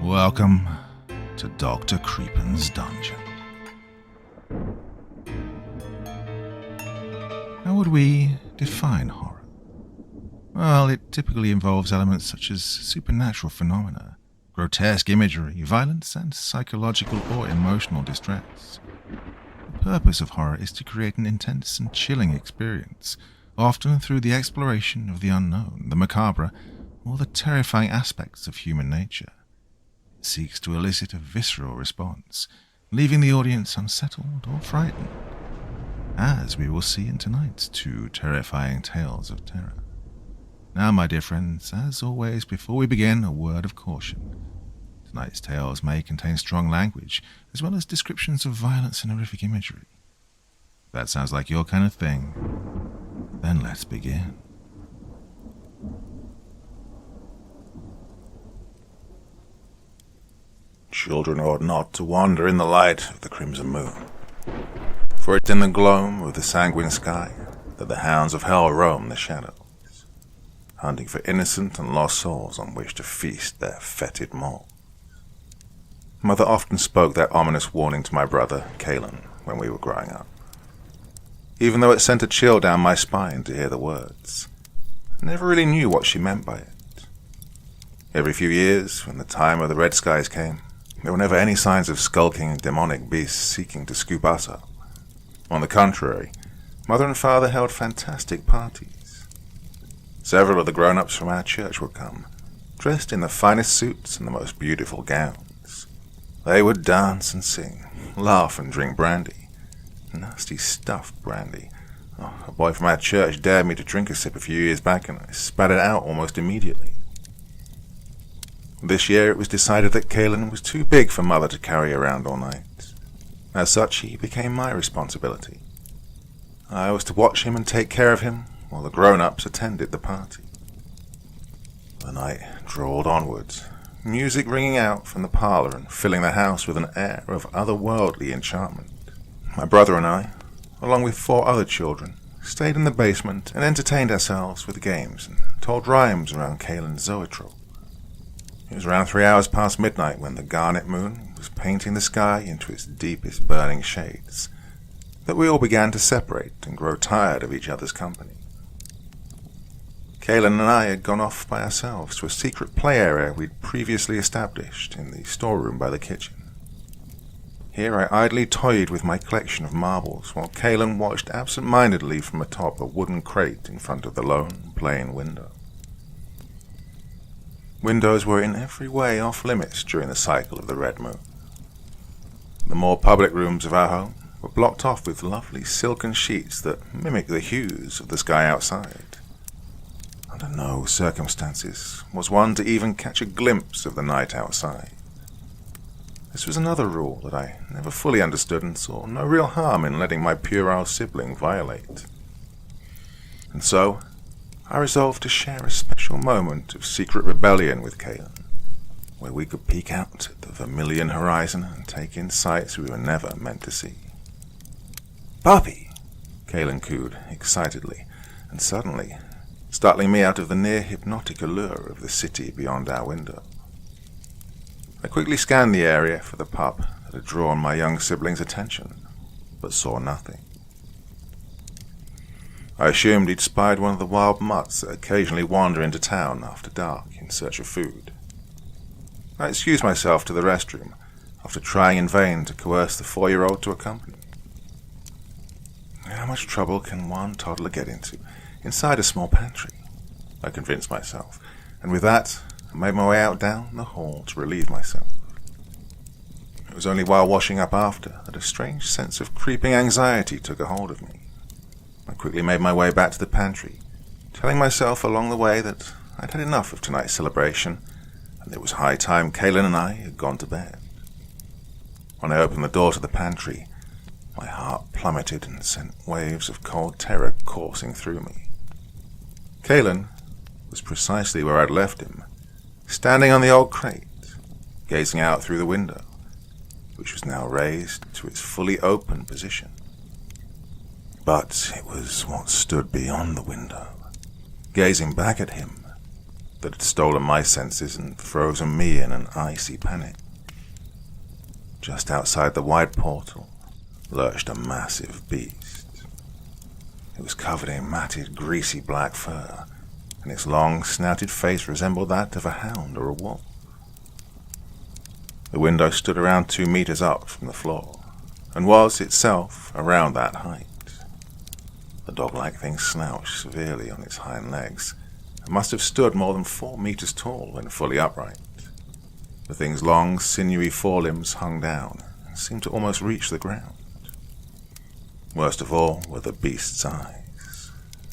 Welcome to Dr. Creepen's dungeon. How would we define horror? Well, it typically involves elements such as supernatural phenomena, grotesque imagery, violence, and psychological or emotional distress. The purpose of horror is to create an intense and chilling experience, often through the exploration of the unknown, the macabre, or the terrifying aspects of human nature. It seeks to elicit a visceral response, leaving the audience unsettled or frightened, as we will see in tonight's two terrifying tales of terror. Now, my dear friends, as always, before we begin, a word of caution. Tonight's tales may contain strong language, as well as descriptions of violence and horrific imagery. If that sounds like your kind of thing, then let's begin. Children ought not to wander in the light of the crimson moon, for it's in the gloam of the sanguine sky that the hounds of hell roam the shadows, hunting for innocent and lost souls on which to feast their fetid maw. Mother often spoke that ominous warning to my brother, Kalen, when we were growing up. Even though it sent a chill down my spine to hear the words, I never really knew what she meant by it. Every few years, when the time of the red skies came, there were never any signs of skulking demonic beasts seeking to scoop us up. On the contrary, Mother and Father held fantastic parties. Several of the grown-ups from our church would come, dressed in the finest suits and the most beautiful gowns. They would dance and sing, laugh and drink brandy. Nasty stuffed brandy. A boy from our church dared me to drink a sip a few years back, and I spat it out almost immediately. This year it was decided that Kalen was too big for Mother to carry around all night. As such, he became my responsibility. I was to watch him and take care of him, while the grown-ups attended the party. The night drawled onwards, music ringing out from the parlor and filling the house with an air of otherworldly enchantment. My brother and I, along with 4 other children, stayed in the basement and entertained ourselves with games and told rhymes around Kalen's zoetrope. It was around 3 hours past midnight when the garnet moon was painting the sky into its deepest burning shades that we all began to separate and grow tired of each other's company. Kalen and I had gone off by ourselves to a secret play area we'd previously established in the storeroom by the kitchen. Here I idly toyed with my collection of marbles while Kalen watched absent-mindedly from atop a wooden crate in front of the lone, plain window. Windows were in every way off-limits during the cycle of the red moon. The more public rooms of our home were blocked off with lovely silken sheets that mimicked the hues of the sky outside. Under no circumstances was one to even catch a glimpse of the night outside. This was another rule that I never fully understood and saw no real harm in letting my puerile sibling violate. And so, I resolved to share a special moment of secret rebellion with Kalen, where we could peek out at the vermilion horizon and take in sights we were never meant to see. "Puppy!" Kalen cooed excitedly, and suddenly, startling me out of the near-hypnotic allure of the city beyond our window. I quickly scanned the area for the pup that had drawn my young sibling's attention, but saw nothing. I assumed he'd spied one of the wild mutts that occasionally wander into town after dark in search of food. I excused myself to the restroom after trying in vain to coerce the 4-year-old to accompany me. How much trouble can one toddler get into inside a small pantry? I convinced myself, and with that I made my way out down the hall to relieve myself. It was only while washing up after that a strange sense of creeping anxiety took a hold of me. I quickly made my way back to the pantry, telling myself along the way that I'd had enough of tonight's celebration, and it was high time Kalen and I had gone to bed. When I opened the door to the pantry, my heart plummeted and sent waves of cold terror coursing through me. Kalen was precisely where I'd left him, standing on the old crate, gazing out through the window, which was now raised to its fully open position. But it was what stood beyond the window, gazing back at him, that had stolen my senses and frozen me in an icy panic. Just outside the wide portal lurched a massive beast. It was covered in matted, greasy black fur, and its long, snouted face resembled that of a hound or a wolf. The window stood around 2 meters up from the floor, and was itself around that height. The dog-like thing slouched severely on its hind legs, and must have stood more than 4 meters tall when fully upright. The thing's long, sinewy forelimbs hung down, and seemed to almost reach the ground. Worst of all were the beast's eyes.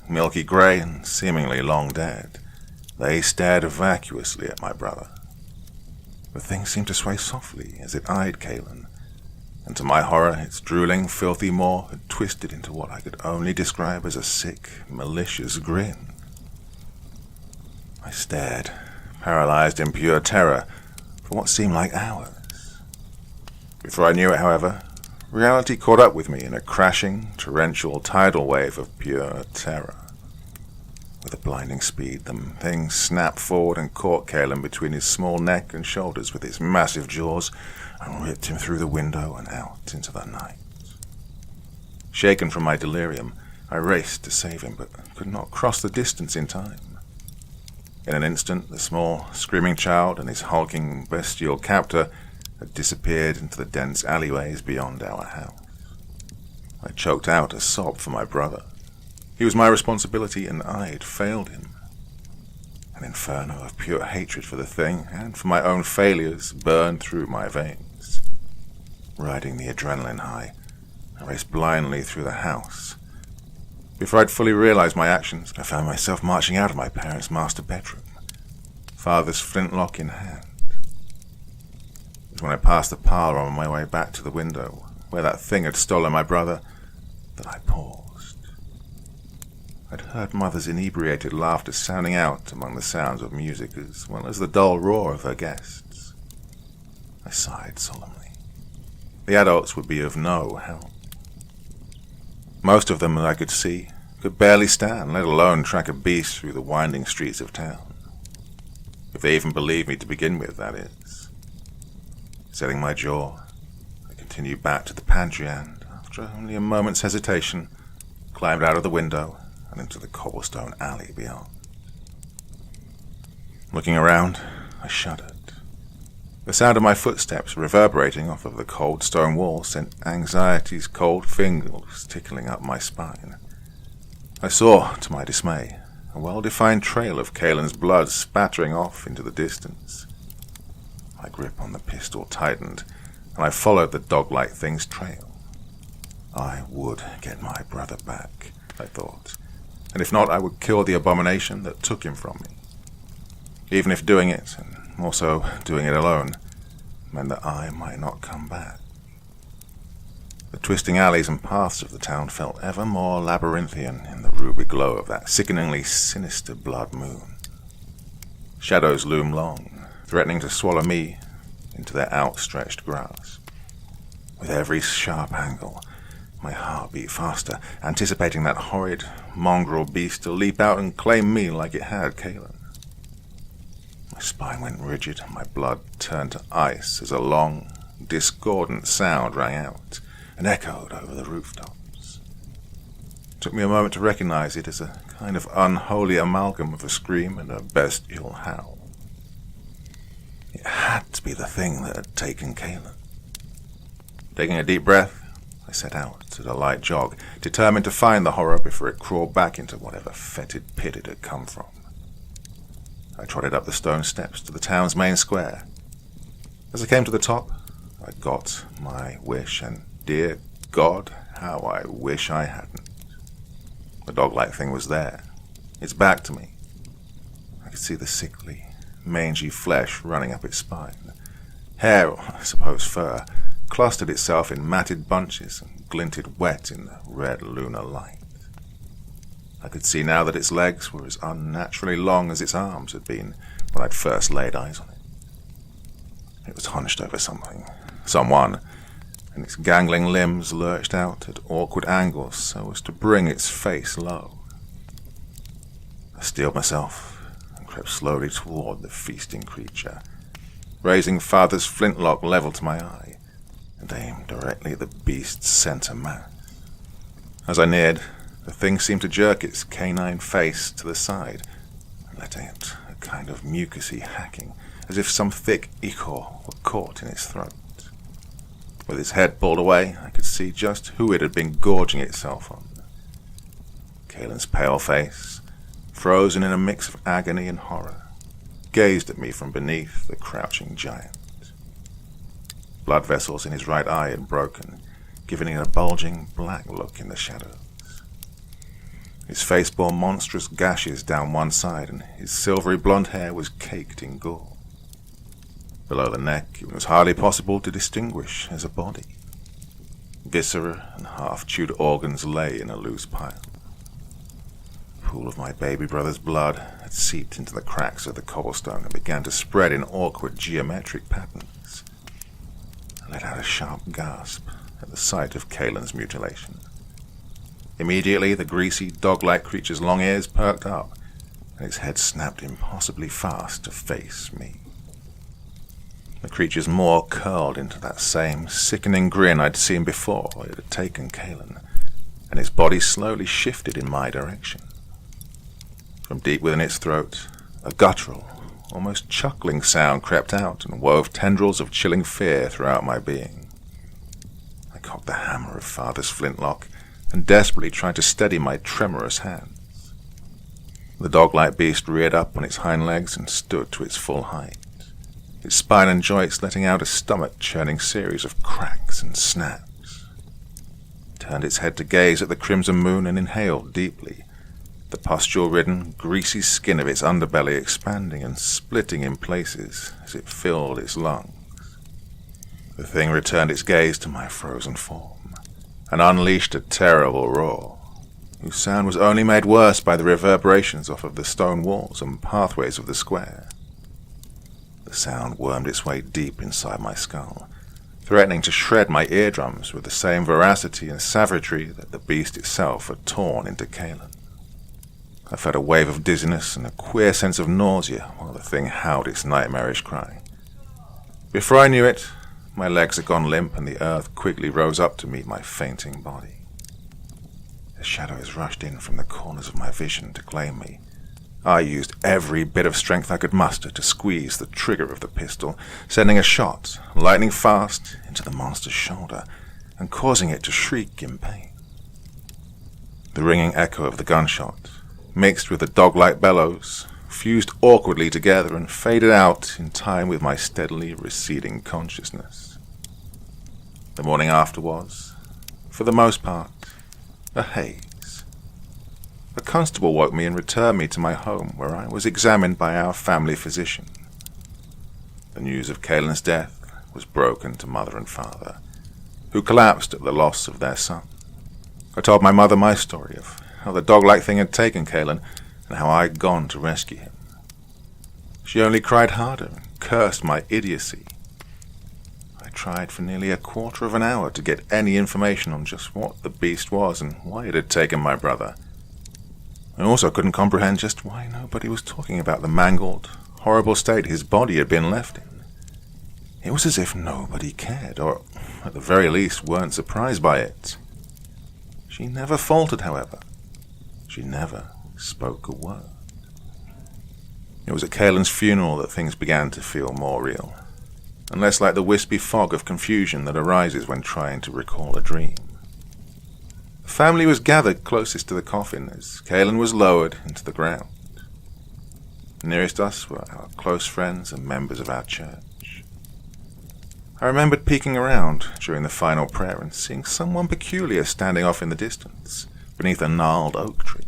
Milky grey and seemingly long dead, they stared vacuously at my brother. The thing seemed to sway softly as it eyed Kalen, and to my horror its drooling, filthy maw had twisted into what I could only describe as a sick, malicious grin. I stared, paralyzed in pure terror, for what seemed like hours. Before I knew it, however, reality caught up with me in a crashing, torrential tidal wave of pure terror. With a blinding speed, the thing snapped forward and caught Kalen between his small neck and shoulders with its massive jaws and ripped him through the window and out into the night. Shaken from my delirium, I raced to save him, but could not cross the distance in time. In an instant, the small, screaming child and his hulking, bestial captor had disappeared into the dense alleyways beyond our house. I choked out a sob for my brother. He was my responsibility, and I had failed him. An inferno of pure hatred for the thing, and for my own failures, burned through my veins. Riding the adrenaline high, I raced blindly through the house. Before I'd fully realized my actions, I found myself marching out of my parents' master bedroom, father's flintlock in hand. It was when I passed the parlor on my way back to the window, where that thing had stolen my brother, that I paused. I'd heard Mother's inebriated laughter sounding out among the sounds of music, as well as the dull roar of her guests. I sighed solemnly. The adults would be of no help. Most of them, that I could see, could barely stand, let alone track a beast through the winding streets of town. If they even believed me to begin with, that is. Setting my jaw, I continued back to the pantry and, after only a moment's hesitation, climbed out of the window and into the cobblestone alley beyond. Looking around, I shuddered. The sound of my footsteps reverberating off of the cold stone wall sent anxiety's cold fingers tickling up my spine. I saw, to my dismay, a well-defined trail of Kalen's blood spattering off into the distance. My grip on the pistol tightened, and I followed the dog-like thing's trail. I would get my brother back, I thought, and if not, I would kill the abomination that took him from me. Even if doing it, and also doing it alone, meant that I might not come back. The twisting alleys and paths of the town felt ever more labyrinthian in the ruby glow of that sickeningly sinister blood moon. Shadows loomed long, threatening to swallow me into their outstretched grasp. With every sharp angle, my heart beat faster, anticipating that horrid, mongrel beast to leap out and claim me like it had Kalen. My spine went rigid, and my blood turned to ice as a long, discordant sound rang out and echoed over the rooftops. It took me a moment to recognize it as a kind of unholy amalgam of a scream and a bestial howl. It had to be the thing that had taken Kalen. Taking a deep breath, I set out at a light jog, determined to find the horror before it crawled back into whatever fetid pit it had come from. I trotted up the stone steps to the town's main square. As I came to the top, I got my wish, and dear God, how I wish I hadn't. The dog-like thing was there, its back to me. I could see the sickly, mangy flesh running up its spine. Hair, or I suppose fur, clustered itself in matted bunches and glinted wet in the red lunar light. I could see now that its legs were as unnaturally long as its arms had been when I'd first laid eyes on it. It was hunched over someone, and its gangling limbs lurched out at awkward angles so as to bring its face low. I steeled myself and crept slowly toward the feasting creature, raising Father's flintlock level to my eye, and aimed directly at the beast's center mass. As I neared, the thing seemed to jerk its canine face to the side, letting out a kind of mucusy hacking, as if some thick ichor were caught in its throat. With its head pulled away, I could see just who it had been gorging itself on. Kaelin's pale face, frozen in a mix of agony and horror, gazed at me from beneath the crouching giant. Blood vessels in his right eye had broken, giving it a bulging black look in the shadows. His face bore monstrous gashes down one side, and his silvery blonde hair was caked in gore. Below the neck, it was hardly possible to distinguish as a body. Viscera and half-chewed organs lay in a loose pile. A pool of my baby brother's blood had seeped into the cracks of the cobblestone and began to spread in awkward geometric patterns. I let out a sharp gasp at the sight of Kaelin's mutilation. Immediately, the greasy, dog-like creature's long ears perked up, and its head snapped impossibly fast to face me. The creature's maw curled into that same sickening grin I'd seen before it had taken Kaelin, and its body slowly shifted in my direction. From deep within its throat, a guttural, almost chuckling sound crept out and wove tendrils of chilling fear throughout my being. I cocked the hammer of Father's flintlock and desperately tried to steady my tremorous hands. The dog-like beast reared up on its hind legs and stood to its full height, its spine and joints letting out a stomach-churning series of cracks and snaps. It turned its head to gaze at the crimson moon and inhaled deeply, the pustule-ridden, greasy skin of its underbelly expanding and splitting in places as it filled its lungs. The thing returned its gaze to my frozen form and unleashed a terrible roar, whose sound was only made worse by the reverberations off of the stone walls and pathways of the square. The sound wormed its way deep inside my skull, threatening to shred my eardrums with the same voracity and savagery that the beast itself had torn into Kaelin. I felt a wave of dizziness and a queer sense of nausea while the thing howled its nightmarish cry. Before I knew it, my legs had gone limp and the earth quickly rose up to meet my fainting body. The shadows rushed in from the corners of my vision to claim me. I used every bit of strength I could muster to squeeze the trigger of the pistol, sending a shot, lightning fast, into the monster's shoulder and causing it to shriek in pain. The ringing echo of the gunshot, mixed with the dog-like bellows, fused awkwardly together and faded out in time with my steadily receding consciousness. The morning after was, for the most part, a haze. A constable woke me and returned me to my home, where I was examined by our family physician. The news of Kaelin's death was broken to Mother and Father, who collapsed at the loss of their son. I told my mother my story of how the dog-like thing had taken Kaelin and how I had gone to rescue him. She only cried harder and cursed my idiocy. I tried for nearly a quarter of an hour to get any information on just what the beast was and why it had taken my brother. I also couldn't comprehend just why nobody was talking about the mangled, horrible state his body had been left in. It was as if nobody cared, or at the very least weren't surprised by it. She never faltered, however. She never spoke a word. It was at Kaelin's funeral that things began to feel more real, and less like the wispy fog of confusion that arises when trying to recall a dream. The family was gathered closest to the coffin as Kaelin was lowered into the ground. Nearest us were our close friends and members of our church. I remembered peeking around during the final prayer and seeing someone peculiar standing off in the distance, beneath a gnarled oak tree.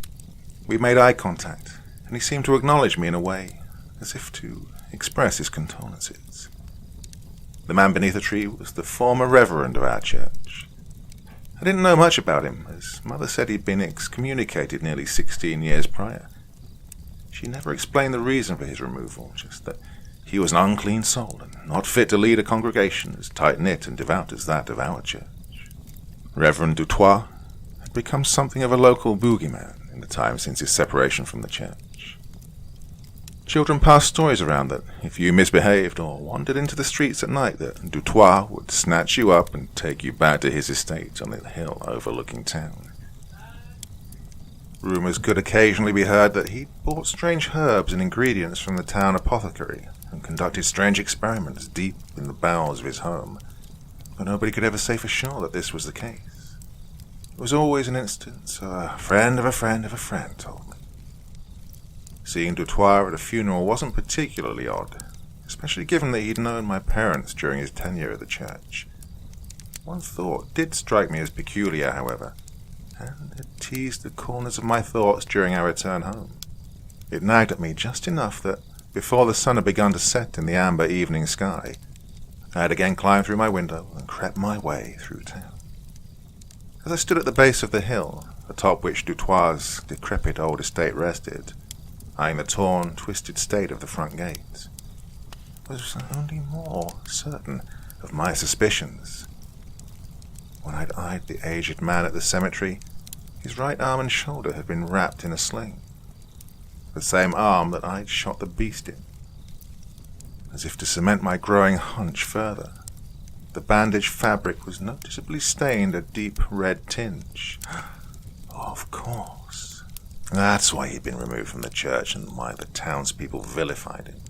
We made eye contact, and he seemed to acknowledge me in a way, as if to express his condolences. The man beneath the tree was the former reverend of our church. I didn't know much about him, as Mother said he'd been excommunicated nearly 16 years prior. She never explained the reason for his removal, just that he was an unclean soul and not fit to lead a congregation as tight-knit and devout as that of our church. Reverend Dutoit had become something of a local boogeyman in the time since his separation from the church. Children passed stories around that if you misbehaved or wandered into the streets at night, that Dutoit would snatch you up and take you back to his estate on the hill overlooking town. Rumours could occasionally be heard that he bought strange herbs and ingredients from the town apothecary and conducted strange experiments deep in the bowels of his home, but nobody could ever say for sure that this was the case. It was always an instance a friend of a friend of a friend told me. Seeing Dutoit at a funeral wasn't particularly odd, especially given that he'd known my parents during his tenure at the church. One thought did strike me as peculiar, however, and it teased the corners of my thoughts during our return home. It nagged at me just enough that, before the sun had begun to set in the amber evening sky, I had again climbed through my window and crept my way through town. As I stood at the base of the hill, atop which Dutoit's decrepit old estate rested, eyeing the torn, twisted state of the front gate, was only more certain of my suspicions. When I'd eyed the aged man at the cemetery, his right arm and shoulder had been wrapped in a sling, the same arm that I'd shot the beast in. As if to cement my growing hunch further, the bandage fabric was noticeably stained a deep red tinge. Of course. That's why he'd been removed from the church and why the townspeople vilified him.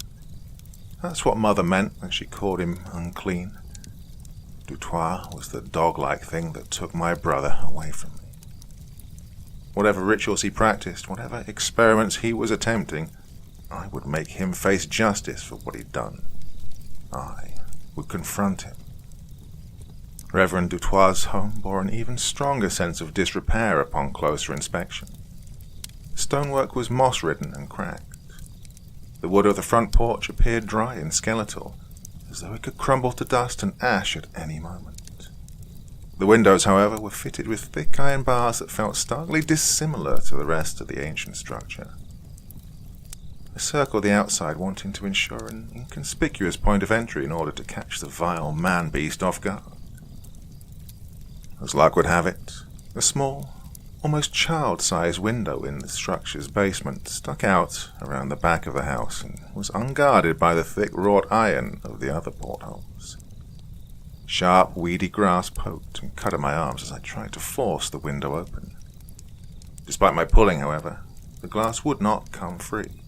That's what Mother meant when she called him unclean. Dutoit was the dog-like thing that took my brother away from me. Whatever rituals he practiced, whatever experiments he was attempting, I would make him face justice for what he'd done. I would confront him. Reverend Dutoit's home bore an even stronger sense of disrepair upon closer inspection. Stonework was moss-ridden and cracked. The wood of the front porch appeared dry and skeletal, as though it could crumble to dust and ash at any moment. The windows, however, were fitted with thick iron bars that felt starkly dissimilar to the rest of the ancient structure. I circled the outside, wanting to ensure an inconspicuous point of entry in order to catch the vile man-beast off guard. As luck would have it, a small, almost child-sized window in the structure's basement stuck out around the back of the house and was unguarded by the thick wrought iron of the other portholes. Sharp, weedy grass poked and cut at my arms as I tried to force the window open. Despite my pulling, however, the glass would not come free.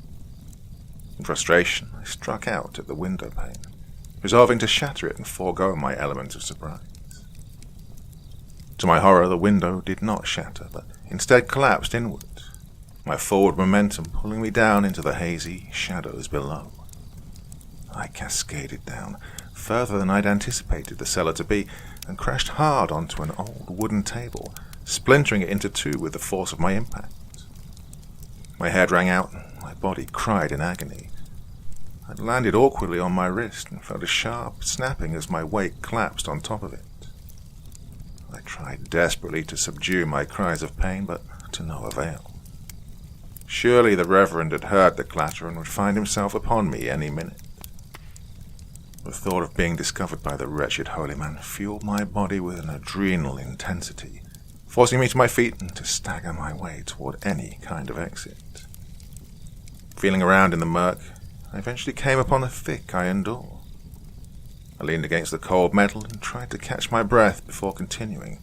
In frustration, I struck out at the window pane, resolving to shatter it and forego my element of surprise. To my horror, the window did not shatter, but instead collapsed inward, my forward momentum pulling me down into the hazy shadows below. I cascaded down, further than I'd anticipated the cellar to be, and crashed hard onto an old wooden table, splintering it into two with the force of my impact. My head rang out, and my body cried in agony. I'd landed awkwardly on my wrist and felt a sharp snapping as my weight collapsed on top of it. I tried desperately to subdue my cries of pain, but to no avail. Surely the Reverend had heard the clatter and would find himself upon me any minute. The thought of being discovered by the wretched holy man fueled my body with an adrenal intensity, forcing me to my feet and to stagger my way toward any kind of exit. Feeling around in the murk, I eventually came upon a thick iron door. I leaned against the cold metal and tried to catch my breath before continuing,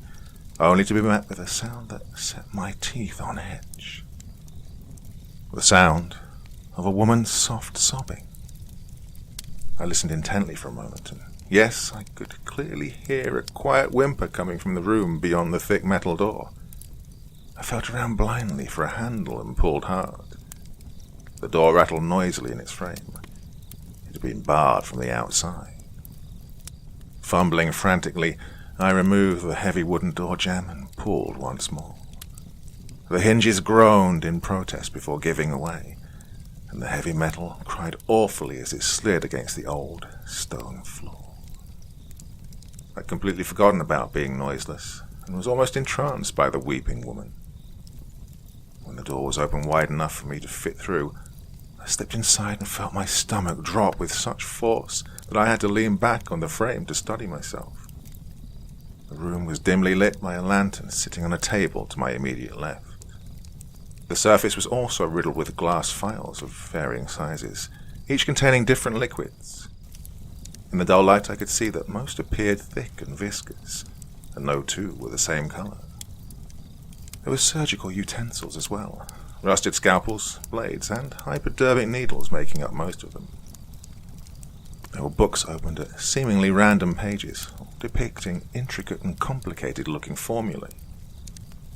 only to be met with a sound that set my teeth on edge. The sound of a woman's soft sobbing. I listened intently for a moment, and yes, I could clearly hear a quiet whimper coming from the room beyond the thick metal door. I felt around blindly for a handle and pulled hard. The door rattled noisily in its frame. It had been barred from the outside. Fumbling frantically, I removed the heavy wooden door jamb and pulled once more. The hinges groaned in protest before giving away, and the heavy metal cried awfully as it slid against the old stone floor. I'd completely forgotten about being noiseless, and was almost entranced by the weeping woman. When the door was open wide enough for me to fit through, I slipped inside and felt my stomach drop with such force that I had to lean back on the frame to steady myself. The room was dimly lit by a lantern sitting on a table to my immediate left. The surface was also riddled with glass phials of varying sizes, each containing different liquids. In the dull light I could see that most appeared thick and viscous, and no two were the same colour. There were surgical utensils as well, rusted scalpels, blades, and hypodermic needles making up most of them. There were books opened at seemingly random pages, depicting intricate and complicated-looking formulae.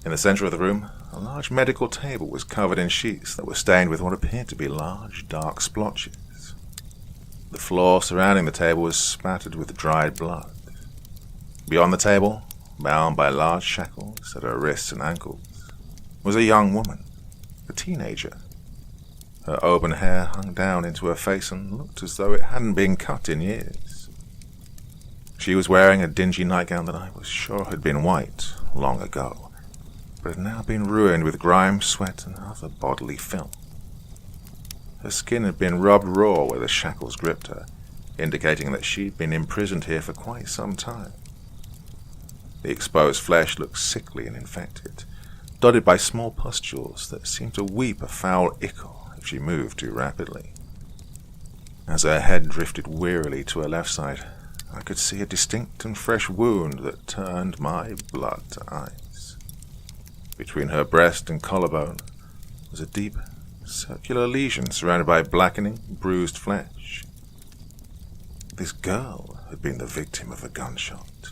In the centre of the room, a large medical table was covered in sheets that were stained with what appeared to be large, dark splotches. The floor surrounding the table was spattered with dried blood. Beyond the table, bound by large shackles at her wrists and ankles, was a young woman, a teenager. Her auburn hair hung down into her face and looked as though it hadn't been cut in years. She was wearing a dingy nightgown that I was sure had been white long ago, but had now been ruined with grime, sweat, and other bodily filth. Her skin had been rubbed raw where the shackles gripped her, indicating that she'd been imprisoned here for quite some time. The exposed flesh looked sickly and infected, dotted by small pustules that seemed to weep a foul ichor if she moved too rapidly. As her head drifted wearily to her left side, I could see a distinct and fresh wound that turned my blood to ice. Between her breast and collarbone was a deep, circular lesion surrounded by blackening, bruised flesh. This girl had been the victim of a gunshot.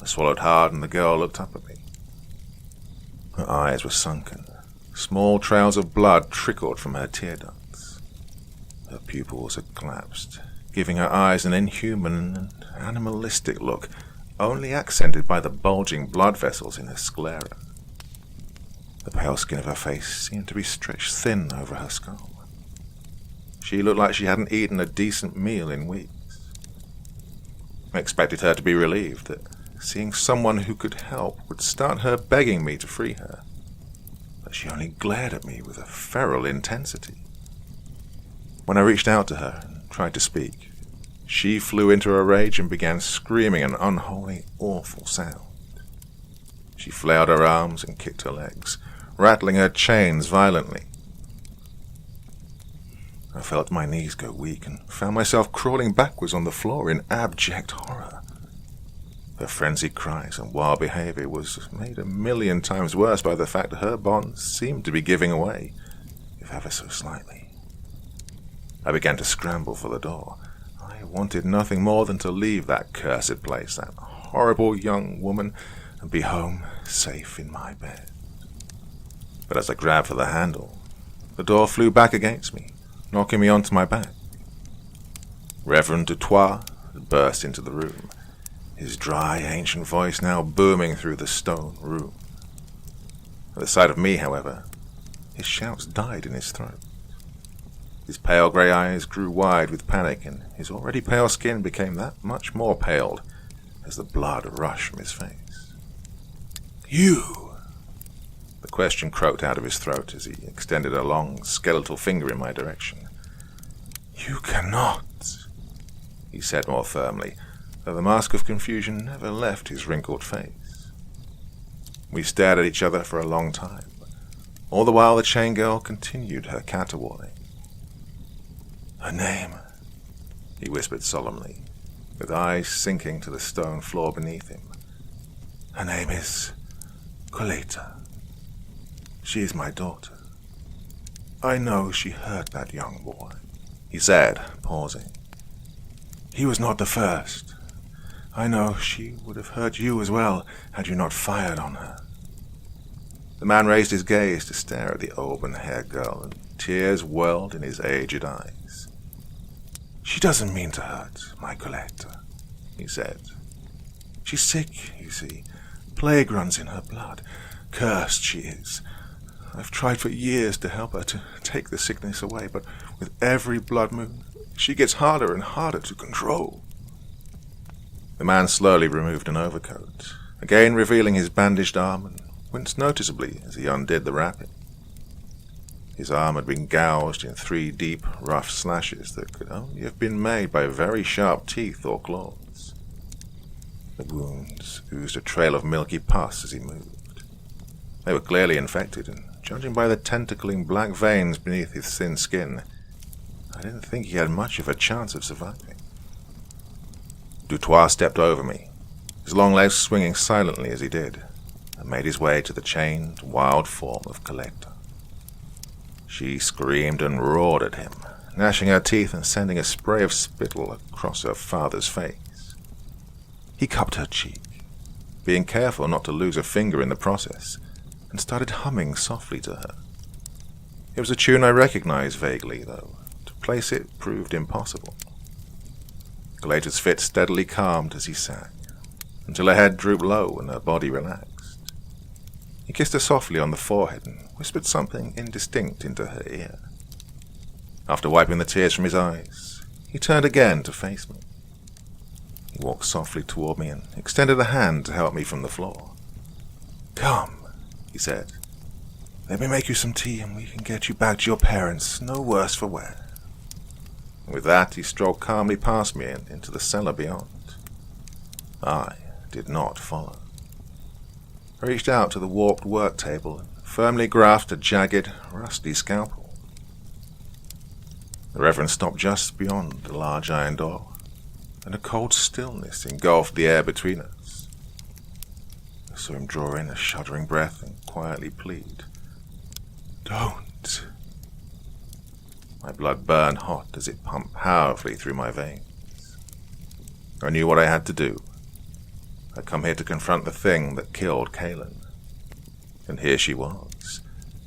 I swallowed hard and the girl looked up at me. Her eyes were sunken. Small trails of blood trickled from her tear ducts. Her pupils had collapsed, giving her eyes an inhuman and animalistic look, only accented by the bulging blood vessels in her sclera. The pale skin of her face seemed to be stretched thin over her skull. She looked like she hadn't eaten a decent meal in weeks. I expected her to be relieved that seeing someone who could help would start her begging me to free her, but she only glared at me with a feral intensity. When I reached out to her and tried to speak, she flew into a rage and began screaming an unholy, awful sound. She flailed her arms and kicked her legs, rattling her chains violently. I felt my knees go weak and found myself crawling backwards on the floor in abject horror. Her frenzied cries and wild behavior was made 1,000,000 times worse by the fact that her bonds seemed to be giving away, if ever so slightly. I began to scramble for the door. I wanted nothing more than to leave that cursed place, that horrible young woman, and be home, safe in my bed. But as I grabbed for the handle, the door flew back against me, knocking me onto my back. Reverend Dutoit had burst into the room, his dry, ancient voice now booming through the stone room. At the sight of me, however, his shouts died in his throat. His pale grey eyes grew wide with panic, and his already pale skin became that much more paled as the blood rushed from his face. "You!" The question croaked out of his throat as he extended a long, skeletal finger in my direction. "You cannot," he said more firmly, though the mask of confusion never left his wrinkled face. We stared at each other for a long time. All the while the chain girl continued her caterwauling. "Her name," he whispered solemnly, with eyes sinking to the stone floor beneath him. "Her name is Koleta. She is my daughter. I know she hurt that young boy," he said, pausing. "He was not the first. I know she would have hurt you as well had you not fired on her." The man raised his gaze to stare at the auburn-haired girl, and tears welled in his aged eyes. "She doesn't mean to hurt, my Koleta," he said. "She's sick, you see. Plague runs in her blood. Cursed she is. I've tried for years to help her to take the sickness away, but with every blood moon, she gets harder and harder to control." The man slowly removed an overcoat, again revealing his bandaged arm, and winced noticeably as he undid the wrapping. His arm had been gouged in 3 deep, rough slashes that could only have been made by very sharp teeth or claws. The wounds oozed a trail of milky pus as he moved. They were clearly infected, and judging by the tentacling black veins beneath his thin skin, I didn't think he had much of a chance of surviving. Dutoit stepped over me, his long legs swinging silently as he did, and made his way to the chained, wild form of Koleta. She screamed and roared at him, gnashing her teeth and sending a spray of spittle across her father's face. He cupped her cheek, being careful not to lose a finger in the process, and started humming softly to her. It was a tune I recognized vaguely, though to place it proved impossible. Koleta's fit steadily calmed as he sang, until her head drooped low and her body relaxed. He kissed her softly on the forehead and whispered something indistinct into her ear. After wiping the tears from his eyes, he turned again to face me. He walked softly toward me and extended a hand to help me from the floor. "Come," he said. "Let me make you some tea and we can get you back to your parents, no worse for wear." With that, he strolled calmly past me and into the cellar beyond. I did not follow. I reached out to the warped work table and firmly grasped a jagged, rusty scalpel. The Reverend stopped just beyond the large iron door, and a cold stillness engulfed the air between us. I saw him draw in a shuddering breath and quietly plead, "Don't." My blood burned hot as it pumped powerfully through my veins. I knew what I had to do. I'd come here to confront the thing that killed Kaelin. And here she was,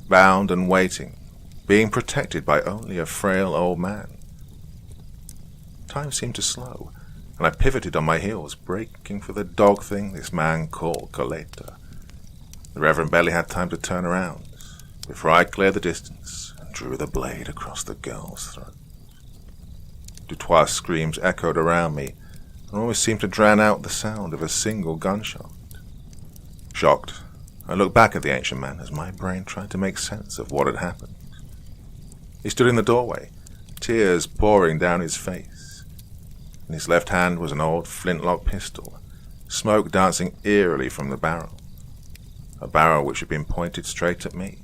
bound and waiting, being protected by only a frail old man. Time seemed to slow, and I pivoted on my heels, breaking for the dog thing this man called Koleta. The Reverend barely had time to turn around before I cleared the distance and drew the blade across the girl's throat. Dutoit's screams echoed around me and almost seemed to drown out the sound of a single gunshot. Shocked, I looked back at the ancient man as my brain tried to make sense of what had happened. He stood in the doorway, tears pouring down his face. In his left hand was an old flintlock pistol, smoke dancing eerily from the barrel, a barrel which had been pointed straight at me.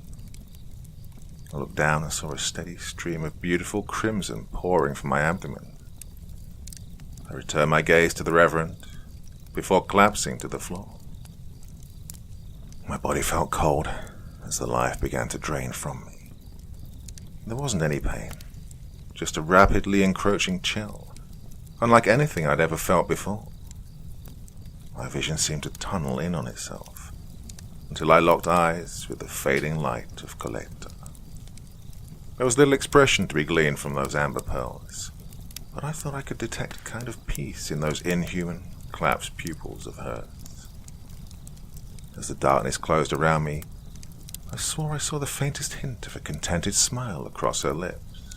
I looked down and saw a steady stream of beautiful crimson pouring from my abdomen. I returned my gaze to the Reverend before collapsing to the floor. My body felt cold as the life began to drain from me. There wasn't any pain, just a rapidly encroaching chill, unlike anything I'd ever felt before. My vision seemed to tunnel in on itself, until I locked eyes with the fading light of Koleta. There was little expression to be gleaned from those amber pearls, but I thought I could detect a kind of peace in those inhuman, collapsed pupils of hers. As the darkness closed around me, I swore I saw the faintest hint of a contented smile across her lips.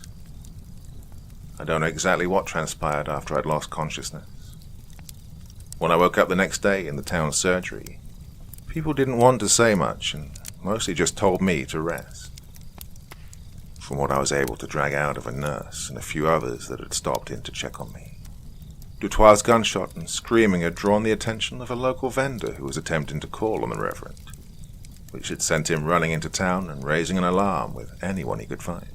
I don't know exactly what transpired after I'd lost consciousness. When I woke up the next day in the town surgery, people didn't want to say much and mostly just told me to rest. From what I was able to drag out of a nurse and a few others that had stopped in to check on me, Dutoit's gunshot and screaming had drawn the attention of a local vendor who was attempting to call on the Reverend, which had sent him running into town and raising an alarm with anyone he could find.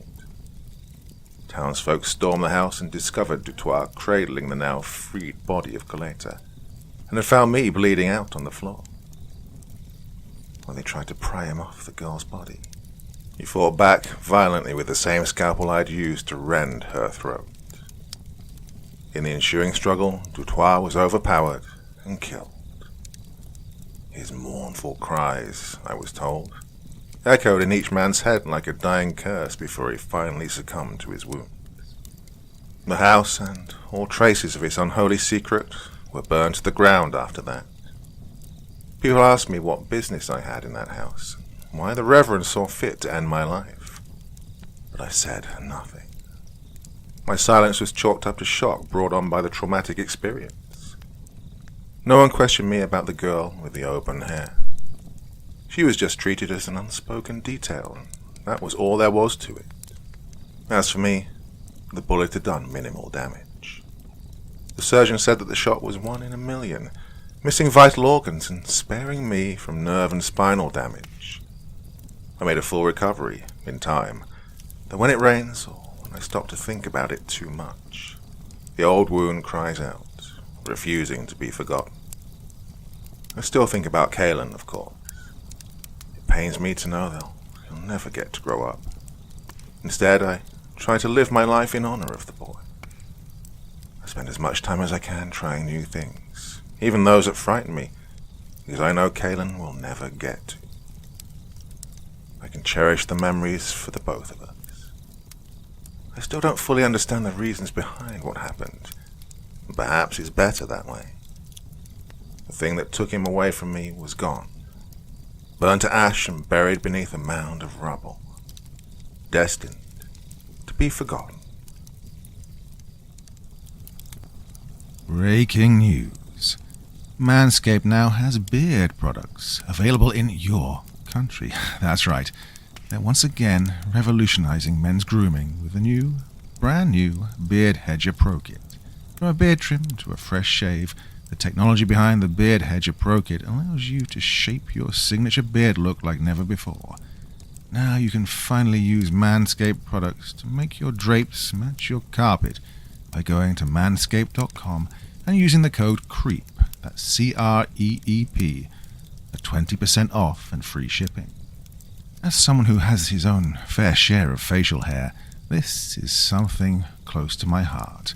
Townsfolk stormed the house and discovered Dutoit cradling the now freed body of Koleta, and had found me bleeding out on the floor. When they tried to pry him off the girl's body, he fought back violently with the same scalpel I'd used to rend her throat. In the ensuing struggle, Dutoit was overpowered and killed. His mournful cries, I was told, echoed in each man's head like a dying curse before he finally succumbed to his wounds. The house and all traces of its unholy secret were burned to the ground after that. People asked me what business I had in that house, and why the Reverend saw fit to end my life. But I said nothing. My silence was chalked up to shock brought on by the traumatic experience. No one questioned me about the girl with the open hair. She was just treated as an unspoken detail, and that was all there was to it. As for me, the bullet had done minimal damage. The surgeon said that the shot was 1 in a million, missing vital organs and sparing me from nerve and spinal damage. I made a full recovery, in time. But when it rains, or when I stop to think about it too much, the old wound cries out, refusing to be forgotten. I still think about Kalen, of course. It pains me to know that he'll never get to grow up. Instead, I try to live my life in honor of the boy. I spend as much time as I can trying new things, even those that frighten me, because I know Kalen will never get to. I can cherish the memories for the both of us. I still don't fully understand the reasons behind what happened. Perhaps it's better that way. The thing that took him away from me was gone, burned to ash and buried beneath a mound of rubble, destined to be forgotten. Breaking news. Manscaped now has beard products available in your country. That's right. They're once again revolutionizing men's grooming with a brand new Beard Hedger Pro Kit. From a beard trim to a fresh shave, the technology behind the Beard Hedger Pro Kit allows you to shape your signature beard look like never before. Now you can finally use Manscaped products to make your drapes match your carpet by going to manscaped.com and using the code CREEP, that's C-R-E-E-P, for 20% off and free shipping. As someone who has his own fair share of facial hair, this is something close to my heart.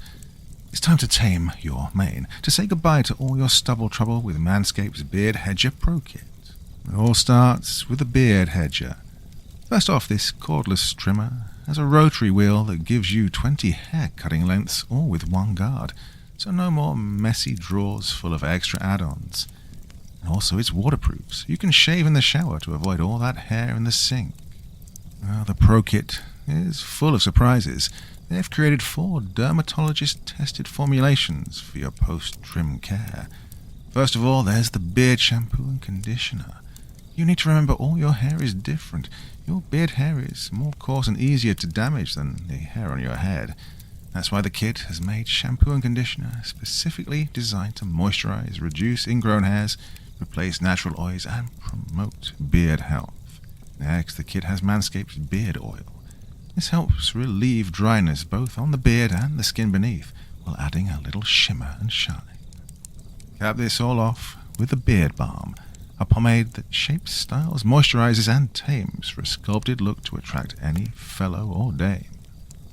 It's time to tame your mane, to say goodbye to all your stubble trouble with Manscaped's Beard Hedger Pro Kit. It all starts with the Beard Hedger. First off, this cordless trimmer has a rotary wheel that gives you 20 hair cutting lengths, all with one guard, so no more messy drawers full of extra add-ons. And also, it's waterproof, so you can shave in the shower to avoid all that hair in the sink. Well, the Pro Kit is full of surprises. They've created 4 dermatologist-tested formulations for your post-trim care. First of all, there's the beard shampoo and conditioner. You need to remember all your hair is different. Your beard hair is more coarse and easier to damage than the hair on your head. That's why the kit has made shampoo and conditioner specifically designed to moisturize, reduce ingrown hairs, replace natural oils, and promote beard health. Next, the kit has Manscaped's beard oil. This helps relieve dryness both on the beard and the skin beneath, while adding a little shimmer and shine. Cap this all off with the Beard Balm, a pomade that shapes, styles, moisturizes, and tames for a sculpted look to attract any fellow or dame.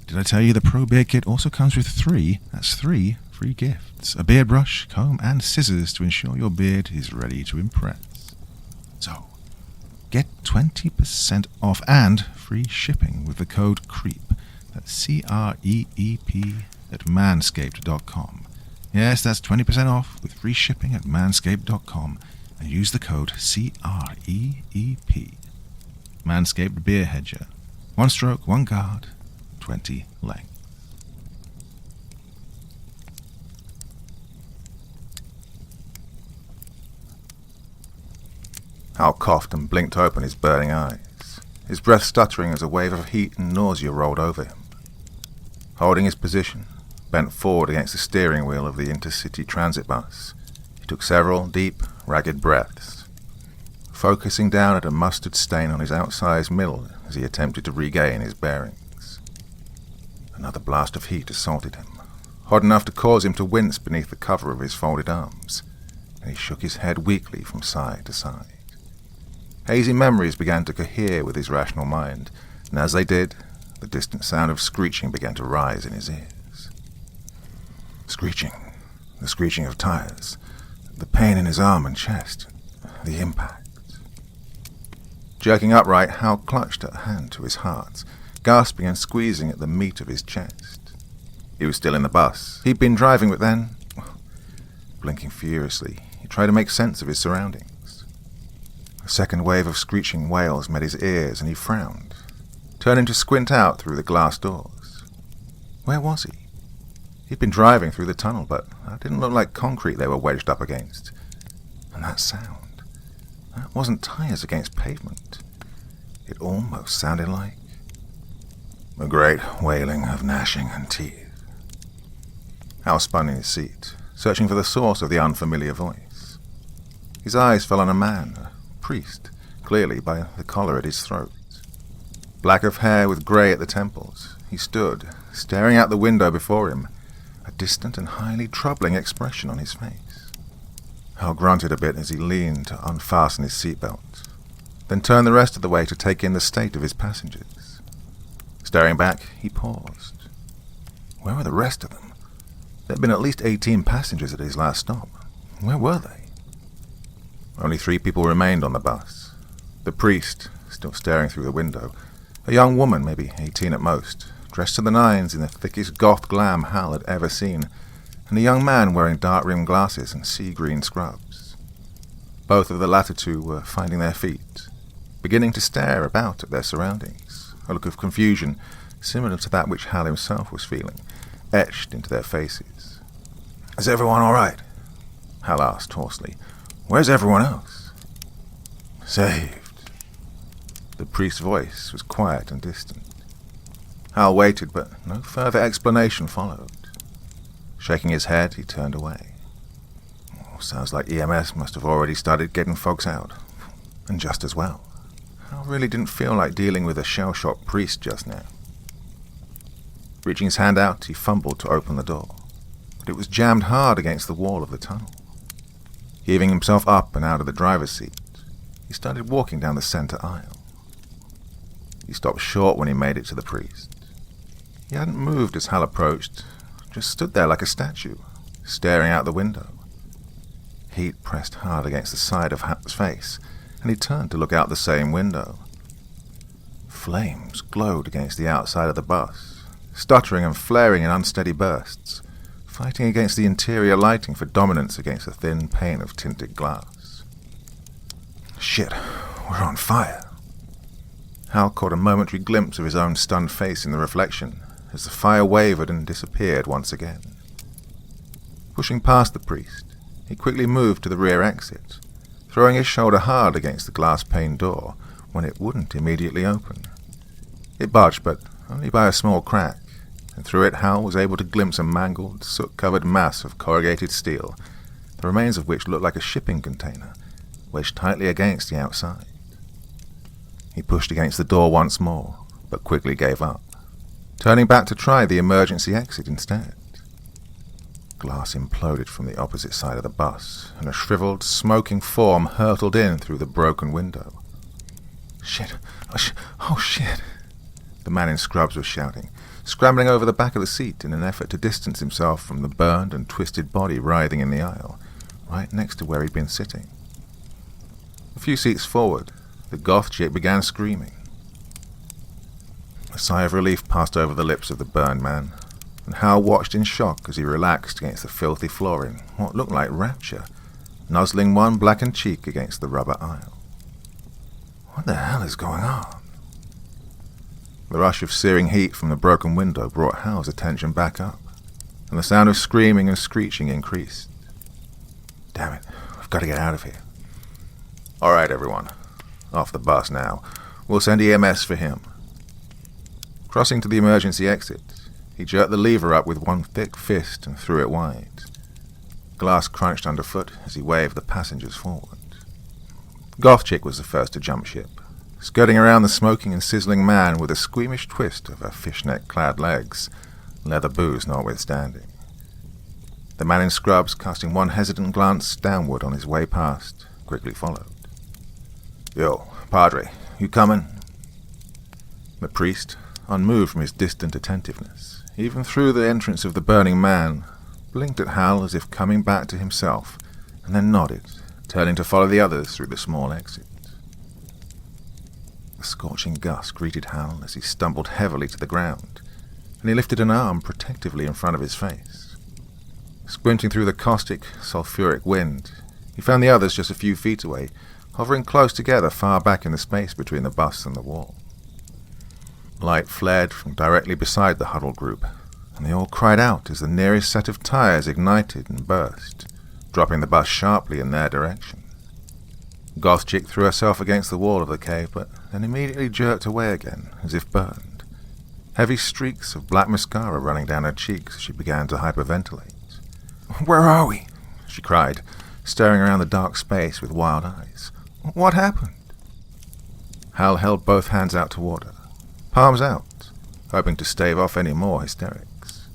Did I tell you the Pro Beard Kit also comes with 3 free gifts: a beard brush, comb, and scissors to ensure your beard is ready to impress. So, get 20% off and free shipping with the code CREEP, that's C-R-E-E-P, at manscaped.com. Yes, that's 20% off with free shipping at manscaped.com, and use the code CREEP. Manscaped Beard Hedger. 1 stroke, 1 guard, 20 length. Hal coughed and blinked open his burning eyes, his breath stuttering as a wave of heat and nausea rolled over him. Holding his position, bent forward against the steering wheel of the intercity transit bus, he took several deep, ragged breaths, focusing down at a mustard stain on his outsized middle as he attempted to regain his bearings. Another blast of heat assaulted him, hot enough to cause him to wince beneath the cover of his folded arms, and he shook his head weakly from side to side. Hazy memories began to cohere with his rational mind, and as they did, the distant sound of screeching began to rise in his ears. Screeching, the screeching of tires, the pain in his arm and chest, the impact. Jerking upright, Hal clutched a hand to his heart, gasping and squeezing at the meat of his chest. He was still in the bus. He'd been driving, but then... Blinking furiously, he tried to make sense of his surroundings. A second wave of screeching wails met his ears, and he frowned, turning to squint out through the glass doors. Where was he? He'd been driving through the tunnel, but that didn't look like concrete they were wedged up against. And that sound, that wasn't tires against pavement. It almost sounded like a great wailing of gnashing and teeth. Hal spun in his seat, searching for the source of the unfamiliar voice. His eyes fell on a man, a priest, clearly by the collar at his throat. Black of hair with grey at the temples, he stood, staring out the window before him, a distant and highly troubling expression on his face. Hal grunted a bit as he leaned to unfasten his seatbelt, then turned the rest of the way to take in the state of his passengers. Staring back, he paused. Where were the rest of them? There had been at least 18 passengers at his last stop. Where were they? Only 3 people remained on the bus. The priest, still staring through the window, a young woman, maybe 18 at most, dressed to the nines in the thickest goth glam Hal had ever seen, and a young man wearing dark-rimmed glasses and sea-green scrubs. Both of the latter two were finding their feet, beginning to stare about at their surroundings, a look of confusion similar to that which Hal himself was feeling, etched into their faces. "Is everyone all right?" Hal asked hoarsely. "Where's everyone else?" "Saved." The priest's voice was quiet and distant. Hal waited, but no further explanation followed. Shaking his head, he turned away. Sounds like EMS must have already started getting folks out. And just as well. Hal really didn't feel like dealing with a shell-shocked priest just now. Reaching his hand out, he fumbled to open the door, but it was jammed hard against the wall of the tunnel. Heaving himself up and out of the driver's seat, he started walking down the center aisle. He stopped short when he made it to the priest. He hadn't moved as Hal approached, just stood there like a statue, staring out the window. Heat pressed hard against the side of Hal's face, and he turned to look out the same window. Flames glowed against the outside of the bus, stuttering and flaring in unsteady bursts, fighting against the interior lighting for dominance against a thin pane of tinted glass. Shit, we're on fire. Hal caught a momentary glimpse of his own stunned face in the reflection, as the fire wavered and disappeared once again. Pushing past the priest, he quickly moved to the rear exit, throwing his shoulder hard against the glass-paned door when it wouldn't immediately open. It budged, but only by a small crack, and through it Hal was able to glimpse a mangled, soot-covered mass of corrugated steel, the remains of which looked like a shipping container, wedged tightly against the outside. He pushed against the door once more, but quickly gave up, turning back to try the emergency exit instead. Glass imploded from the opposite side of the bus, and a shriveled, smoking form hurtled in through the broken window. "Shit! Oh, shit!" The man in scrubs was shouting, scrambling over the back of the seat in an effort to distance himself from the burned and twisted body writhing in the aisle, right next to where he'd been sitting. A few seats forward, the goth chick began screaming. A sigh of relief passed over the lips of the burned man, and Hal watched in shock as he relaxed against the filthy floor in what looked like rapture, nuzzling one blackened cheek against the rubber aisle. What the hell is going on? The rush of searing heat from the broken window brought Hal's attention back up, and the sound of screaming and screeching increased. Damn it, we've got to get out of here. All right, everyone. Off the bus now. We'll send EMS for him. Crossing to the emergency exit, he jerked the lever up with one thick fist and threw it wide. Glass crunched underfoot as he waved the passengers forward. Goth Chick was the first to jump ship, skirting around the smoking and sizzling man with a squeamish twist of her fishnet-clad legs, leather boots notwithstanding. The man in scrubs, casting one hesitant glance downward on his way past, quickly followed. "Yo, Padre, you coming?" The priest, unmoved from his distant attentiveness, even through the entrance of the burning man, blinked at Hal as if coming back to himself, and then nodded, turning to follow the others through the small exit. A scorching gust greeted Hal as he stumbled heavily to the ground, and he lifted an arm protectively in front of his face. Squinting through the caustic, sulphuric wind, he found the others just a few feet away, hovering close together far back in the space between the bus and the wall. Light flared from directly beside the huddled group, and they all cried out as the nearest set of tires ignited and burst, dropping the bus sharply in their direction. Goth Chick threw herself against the wall of the cave, but then immediately jerked away again, as if burned, heavy streaks of black mascara running down her cheeks as she began to hyperventilate. "Where are we?" she cried, staring around the dark space with wild eyes. "What happened?" Hal held both hands out toward her, palms out, hoping to stave off any more hysterics.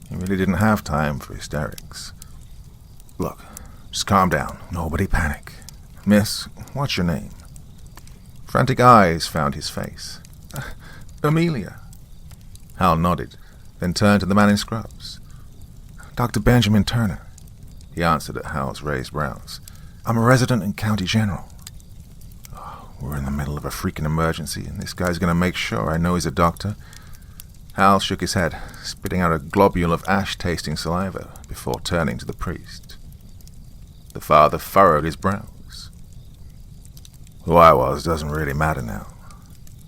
He really didn't have time for hysterics. Look, just calm down. Nobody panic. Miss, what's your name? Frantic eyes found his face. Amelia. Hal nodded, then turned to the man in scrubs. Dr. Benjamin Turner, he answered at Hal's raised brows. I'm a resident and county general. Oh, we're in the middle of a freaking emergency, and this guy's going to make sure I know he's a doctor. Hal shook his head, spitting out a globule of ash-tasting saliva before turning to the priest. The father furrowed his brows. Who I was doesn't really matter now.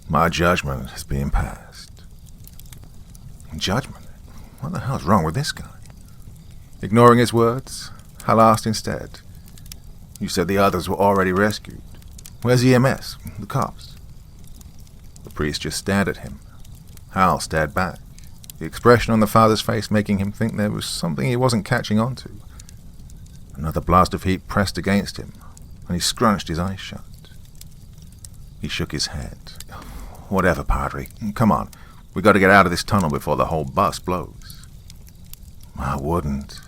My judgment is being passed. Judgment? What the hell's wrong with this guy? Ignoring his words, Hal asked instead. You said the others were already rescued. Where's the EMS? The cops? The priest just stared at him. Hal stared back, the expression on the father's face making him think there was something he wasn't catching on to. Another blast of heat pressed against him, and he scrunched his eyes shut. He shook his head. Whatever, Padre. Come on. We got to get out of this tunnel before the whole bus blows. I wouldn't.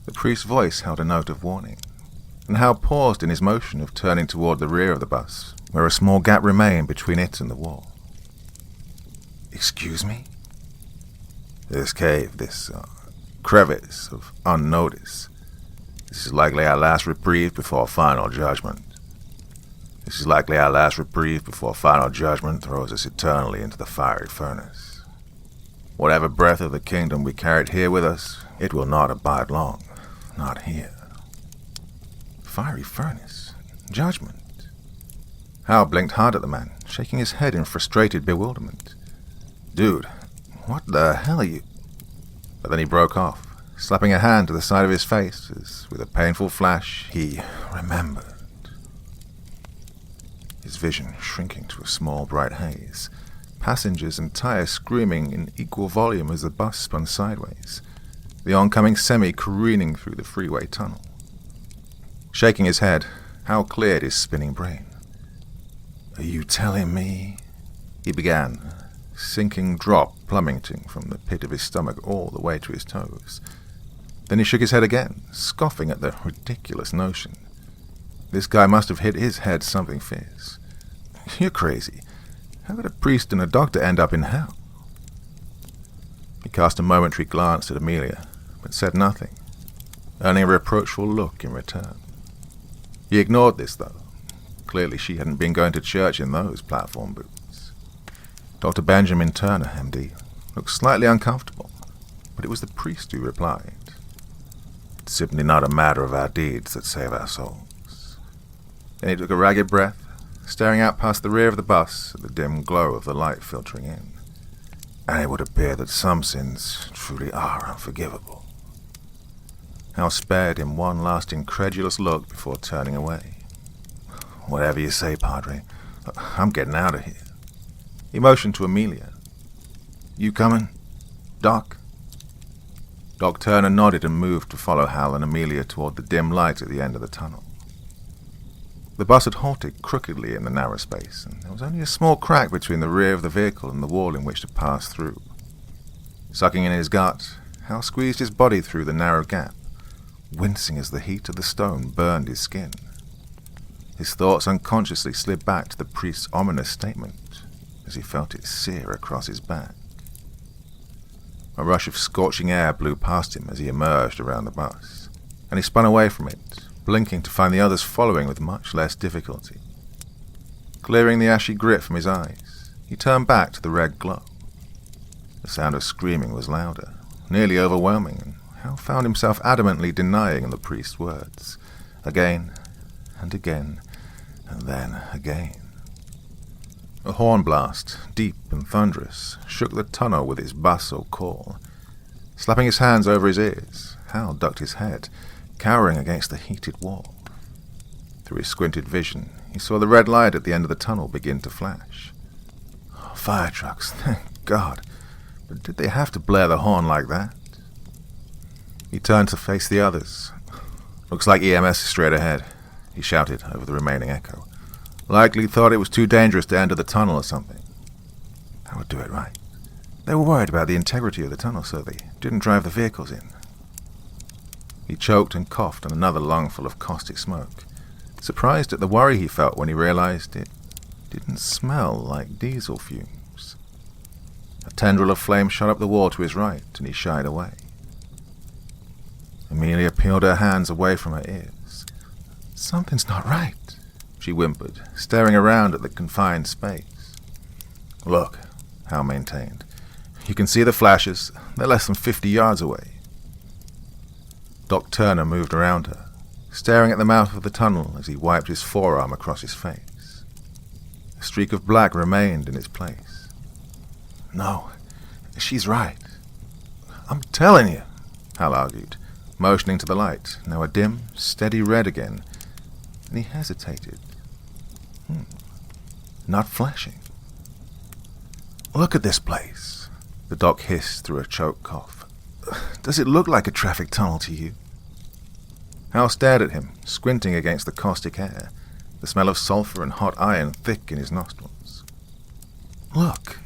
The priest's voice held a note of warning, and Hal paused in his motion of turning toward the rear of the bus, where a small gap remained between it and the wall. Excuse me? This cave, this crevice of unnotice. This is likely our last reprieve before final judgment. This is likely our last reprieve before final judgment throws us eternally into the fiery furnace. Whatever breath of the kingdom we carried here with us, it will not abide long. Not here. Fiery furnace? Judgment? Hal blinked hard at the man, shaking his head in frustrated bewilderment. Dude, what the hell are you... But then he broke off, slapping a hand to the side of his face as, with a painful flash, he remembered. His vision shrinking to a small, bright haze, passengers and tires screaming in equal volume as the bus spun sideways, the oncoming semi careening through the freeway tunnel. Shaking his head, Hal cleared his spinning brain. Are you telling me? He began, sinking drop plummeting from the pit of his stomach all the way to his toes. Then he shook his head again, scoffing at the ridiculous notion. This guy must have hit his head something fierce. You're crazy. How could a priest and a doctor end up in hell? He cast a momentary glance at Amelia, but said nothing, earning a reproachful look in return. He ignored this, though. Clearly she hadn't been going to church in those platform boots. Dr. Benjamin Turner, MD, looked slightly uncomfortable, but it was the priest who replied. It's simply not a matter of our deeds that save our souls. Then he took a ragged breath, staring out past the rear of the bus at the dim glow of the light filtering in. And it would appear that some sins truly are unforgivable. Hal spared him one last incredulous look before turning away. Whatever you say, Padre. I'm getting out of here. He motioned to Amelia. You coming, Doc? Doc Turner nodded and moved to follow Hal and Amelia toward the dim light at the end of the tunnel. The bus had halted crookedly in the narrow space, and there was only a small crack between the rear of the vehicle and the wall in which to pass through. Sucking in his gut, Hal squeezed his body through the narrow gap, wincing as the heat of the stone burned his skin. His thoughts unconsciously slid back to the priest's ominous statement as he felt it sear across his back. A rush of scorching air blew past him as he emerged around the bus, and he spun away from it, blinking to find the others following with much less difficulty. Clearing the ashy grit from his eyes, he turned back to the red glow. The sound of screaming was louder, nearly overwhelming, and Hal found himself adamantly denying the priest's words, again and again, and then again. A horn blast, deep and thunderous, shook the tunnel with its basso call. Slapping his hands over his ears, Hal ducked his head, cowering against the heated wall. Through his squinted vision, he saw the red light at the end of the tunnel begin to flash. Fire trucks, thank God. But did they have to blare the horn like that? He turned to face the others. Looks like EMS is straight ahead, he shouted over the remaining echo. Likely thought it was too dangerous to enter the tunnel or something. That would do it right. They were worried about the integrity of the tunnel, so they didn't drive the vehicles in. He choked and coughed on another lungful of caustic smoke, surprised at the worry he felt when he realized it didn't smell like diesel fumes. A tendril of flame shot up the wall to his right, and he shied away. Amelia peeled her hands away from her ears. "Something's not right," she whimpered, staring around at the confined space. "Look," Hal maintained. "You can see the flashes. They're less than 50 yards away." Doc Turner moved around her, staring at the mouth of the tunnel as he wiped his forearm across his face. A streak of black remained in its place. "No, she's right. I'm telling you," Hal argued, motioning to the light, now a dim, steady red again, and he hesitated. Not flashing. "Look at this place," the doc hissed through a choked cough. "Does it look like a traffic tunnel to you?" Hal stared at him, squinting against the caustic air, the smell of sulfur and hot iron thick in his nostrils. "Look."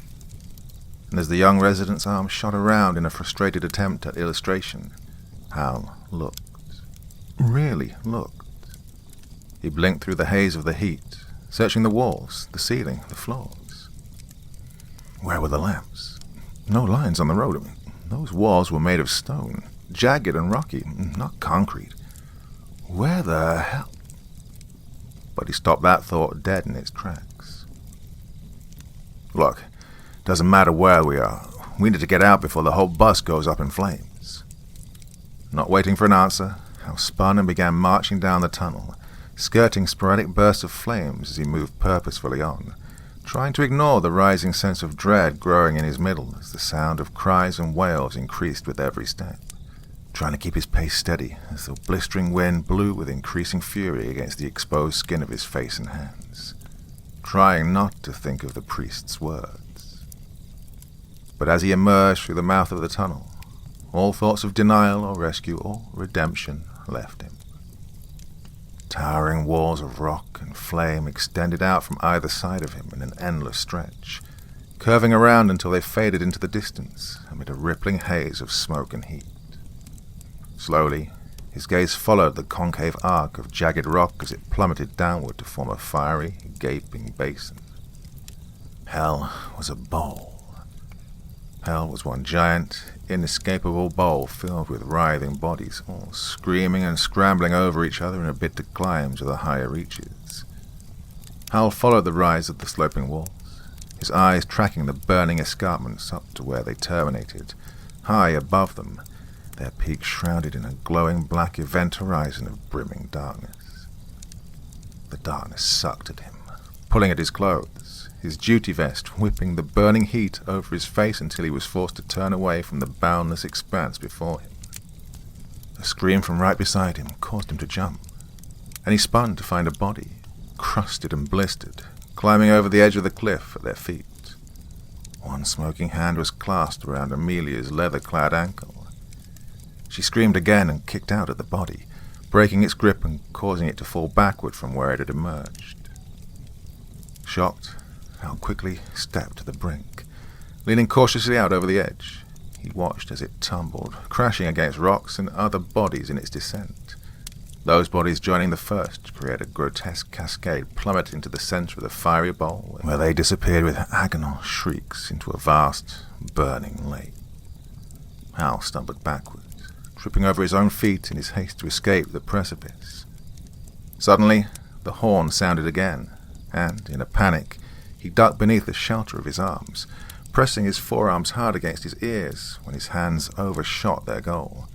And as the young resident's arm shot around in a frustrated attempt at illustration, Hal looked. Really looked. He blinked through the haze of the heat, searching the walls, the ceiling, the floors. Where were the lamps? No lines on the road. Those walls were made of stone, jagged and rocky, not concrete. Where the hell? But he stopped that thought dead in its tracks. "Look, doesn't matter where we are. We need to get out before the whole bus goes up in flames." Not waiting for an answer, Hal spun and began marching down the tunnel, skirting sporadic bursts of flames as he moved purposefully on, trying to ignore the rising sense of dread growing in his middle as the sound of cries and wails increased with every step, trying to keep his pace steady as the blistering wind blew with increasing fury against the exposed skin of his face and hands, trying not to think of the priest's words. But as he emerged through the mouth of the tunnel, all thoughts of denial or rescue or redemption left him. Towering walls of rock and flame extended out from either side of him in an endless stretch, curving around until they faded into the distance amid a rippling haze of smoke and heat. Slowly, his gaze followed the concave arc of jagged rock as it plummeted downward to form a fiery, gaping basin. Hell was a bowl. Hell was one giant, inescapable bowl filled with writhing bodies, all screaming and scrambling over each other in a bid to climb to the higher reaches. Hal followed the rise of the sloping walls, his eyes tracking the burning escarpments up to where they terminated, high above them, their peaks shrouded in a glowing black event horizon of brimming darkness. The darkness sucked at him, pulling at his clothes, his duty vest whipping the burning heat over his face until he was forced to turn away from the boundless expanse before him. A scream from right beside him caused him to jump, and he spun to find a body, crusted and blistered, climbing over the edge of the cliff at their feet. One smoking hand was clasped around Amelia's leather-clad ankle. She screamed again and kicked out at the body, breaking its grip and causing it to fall backward from where it had emerged. Shocked, Hal quickly stepped to the brink. Leaning cautiously out over the edge, he watched as it tumbled, crashing against rocks and other bodies in its descent. Those bodies joining the first to create a grotesque cascade plummet into the center of the fiery bowl, where they disappeared with agonal shrieks into a vast, burning lake. Hal stumbled backwards, tripping over his own feet in his haste to escape the precipice. Suddenly, the horn sounded again, and, in a panic, he ducked beneath the shelter of his arms, pressing his forearms hard against his ears when his hands overshot their goal.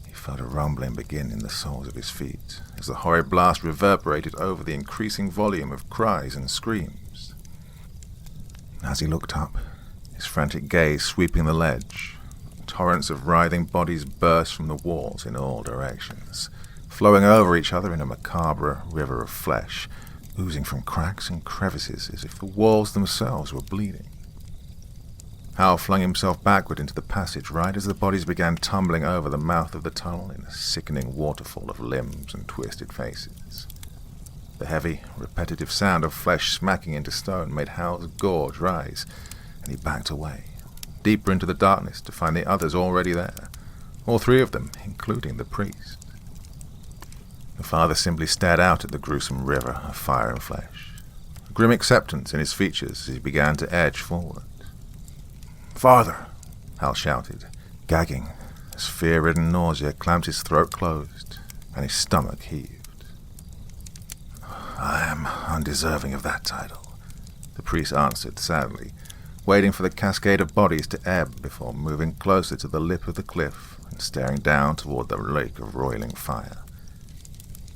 He felt a rumbling begin in the soles of his feet as the horrid blast reverberated over the increasing volume of cries and screams. As he looked up, his frantic gaze sweeping the ledge, torrents of writhing bodies burst from the walls in all directions, flowing over each other in a macabre river of flesh, oozing from cracks and crevices as if the walls themselves were bleeding. Hal flung himself backward into the passage right as the bodies began tumbling over the mouth of the tunnel in a sickening waterfall of limbs and twisted faces. The heavy, repetitive sound of flesh smacking into stone made Hal's gorge rise, and he backed away, deeper into the darkness to find the others already there, all three of them, including the priest. The father simply stared out at the gruesome river of fire and flesh, a grim acceptance in his features as he began to edge forward. "Father!" Hal shouted, gagging, as fear-ridden nausea clamped his throat closed and his stomach heaved. "I am undeserving of that title," the priest answered sadly, waiting for the cascade of bodies to ebb before moving closer to the lip of the cliff and staring down toward the lake of roiling fire.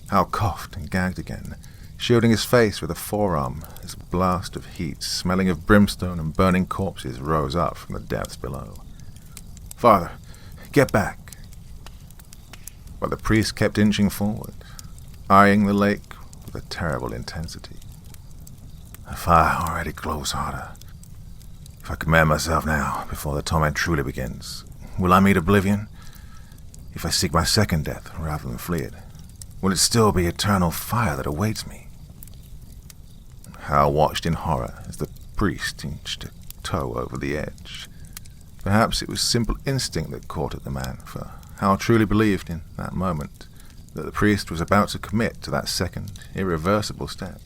Hal coughed and gagged again, shielding his face with a forearm as a blast of heat smelling of brimstone and burning corpses rose up from the depths below. "Father, get back!" But the priest kept inching forward, eyeing the lake with a terrible intensity. "The fire already glows harder. If I command myself now, before the torment truly begins, will I meet oblivion? If I seek my second death rather than flee it, will it still be eternal fire that awaits me?" Hal watched in horror as the priest inched a toe over the edge. Perhaps it was simple instinct that caught at the man, for Hal truly believed in that moment that the priest was about to commit to that second, irreversible step.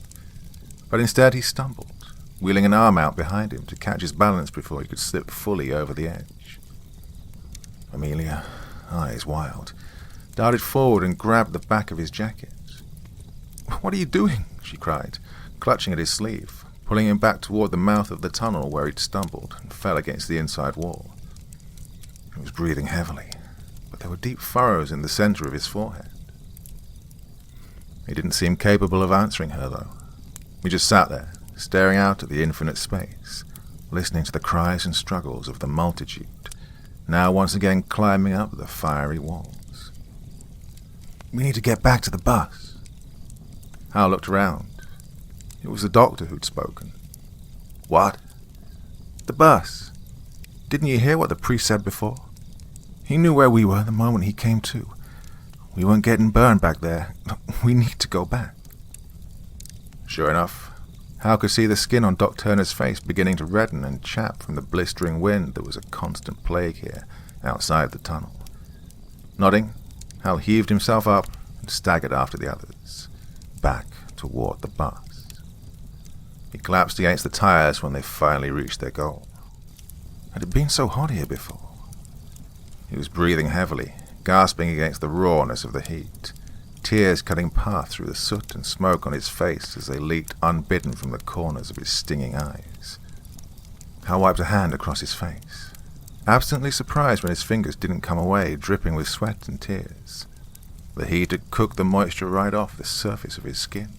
But instead he stumbled, wheeling an arm out behind him to catch his balance before he could slip fully over the edge. Amelia, eyes wild, darted forward and grabbed the back of his jacket. "What are you doing?" she cried, clutching at his sleeve, pulling him back toward the mouth of the tunnel where he'd stumbled and fell against the inside wall. He was breathing heavily, but there were deep furrows in the center of his forehead. He didn't seem capable of answering her, though. He just sat there, staring out at the infinite space, listening to the cries and struggles of the multitude, now once again climbing up the fiery walls. "We need to get back to the bus." Hal looked around. It was the doctor who'd spoken. "What?" "The bus. Didn't you hear what the priest said before? He knew where we were the moment he came to. We weren't getting burned back there. We need to go back." Sure enough, Hal could see the skin on Doc Turner's face beginning to redden and chap from the blistering wind that was a constant plague here outside the tunnel. Nodding, Hal heaved himself up and staggered after the others, back toward the bus. He collapsed against the tires when they finally reached their goal. Had it been so hot here before? He was breathing heavily, gasping against the rawness of the heat, tears cutting path through the soot and smoke on his face as they leaked unbidden from the corners of his stinging eyes. Hal wiped a hand across his face, absently surprised when his fingers didn't come away, dripping with sweat and tears. The heat had cooked the moisture right off the surface of his skin.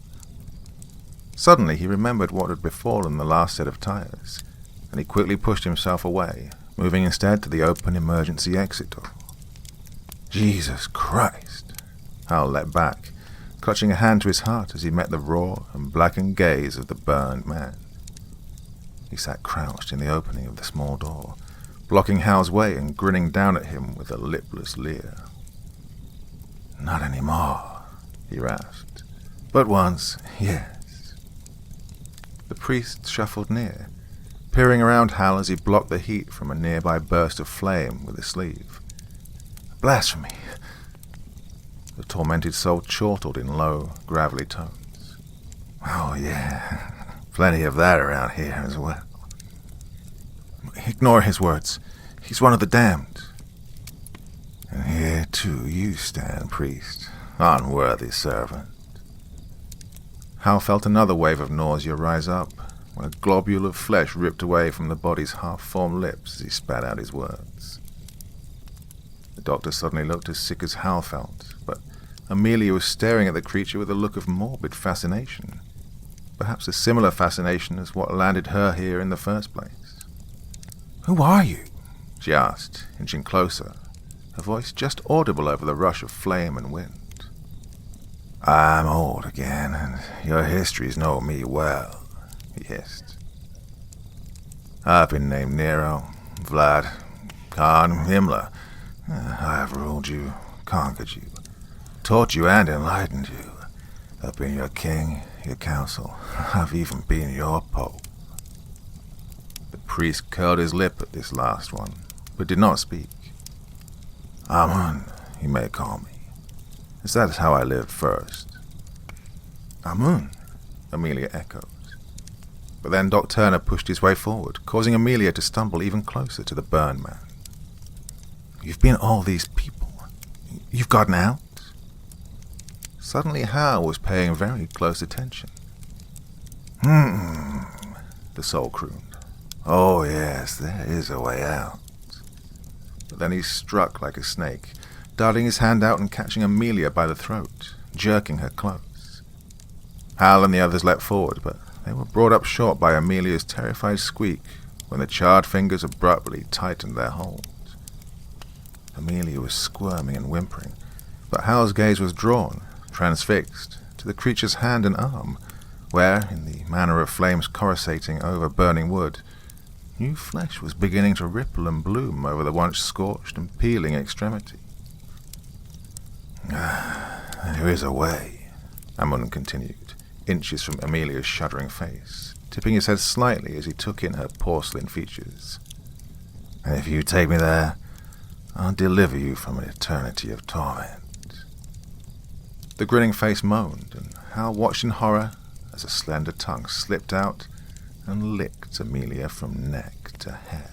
Suddenly he remembered what had befallen the last set of tires, and he quickly pushed himself away, moving instead to the open emergency exit door. "Jesus Christ!" Hal leapt back, clutching a hand to his heart as he met the raw and blackened gaze of the burned man. He sat crouched in the opening of the small door, blocking Hal's way and grinning down at him with a lipless leer. "Not anymore," he rasped. "But once, yes." The priest shuffled near, peering around Hal as he blocked the heat from a nearby burst of flame with his sleeve. "Blasphemy!" The tormented soul chortled in low, gravelly tones. "Oh, yeah, plenty of that around here as well." "Ignore his words. He's one of the damned." "And here, too, you stand, priest, unworthy servant." Hal felt another wave of nausea rise up when a globule of flesh ripped away from the body's half-formed lips as he spat out his words. The doctor suddenly looked as sick as Hal felt, but Amelia was staring at the creature with a look of morbid fascination, perhaps a similar fascination as what landed her here in the first place. "Who are you?" she asked, inching closer, her voice just audible over the rush of flame and wind. "I'm old again, and your histories know me well," he hissed. "I've been named Nero, Vlad, Khan, Himmler. I've ruled you, conquered you, taught you and enlightened you. I've been your king, your council. I've even been your pope." The priest curled his lip at this last one, but did not speak. Amun, you may call me, as that is how I lived first. Amun, Amelia echoed. But then Doc Turner pushed his way forward, causing Amelia to stumble even closer to the burned man. You've been all these people. You've gotten out? Suddenly Hal was paying very close attention. The soul crooned. Oh yes, there is a way out. But then he struck like a snake, darting his hand out and catching Amelia by the throat, jerking her close. Hal and the others leapt forward, but they were brought up short by Amelia's terrified squeak when the charred fingers abruptly tightened their hold. Amelia was squirming and whimpering, but Hal's gaze was drawn, transfixed, to the creature's hand and arm, where, in the manner of flames coruscating over burning wood, new flesh was beginning to ripple and bloom over the once scorched and peeling extremity. There is a way, Amun continued, inches from Amelia's shuddering face, tipping his head slightly as he took in her porcelain features. And if you take me there, I'll deliver you from an eternity of torment. The grinning face moaned, and Hal watched in horror as a slender tongue slipped out and licked Amelia from neck to head.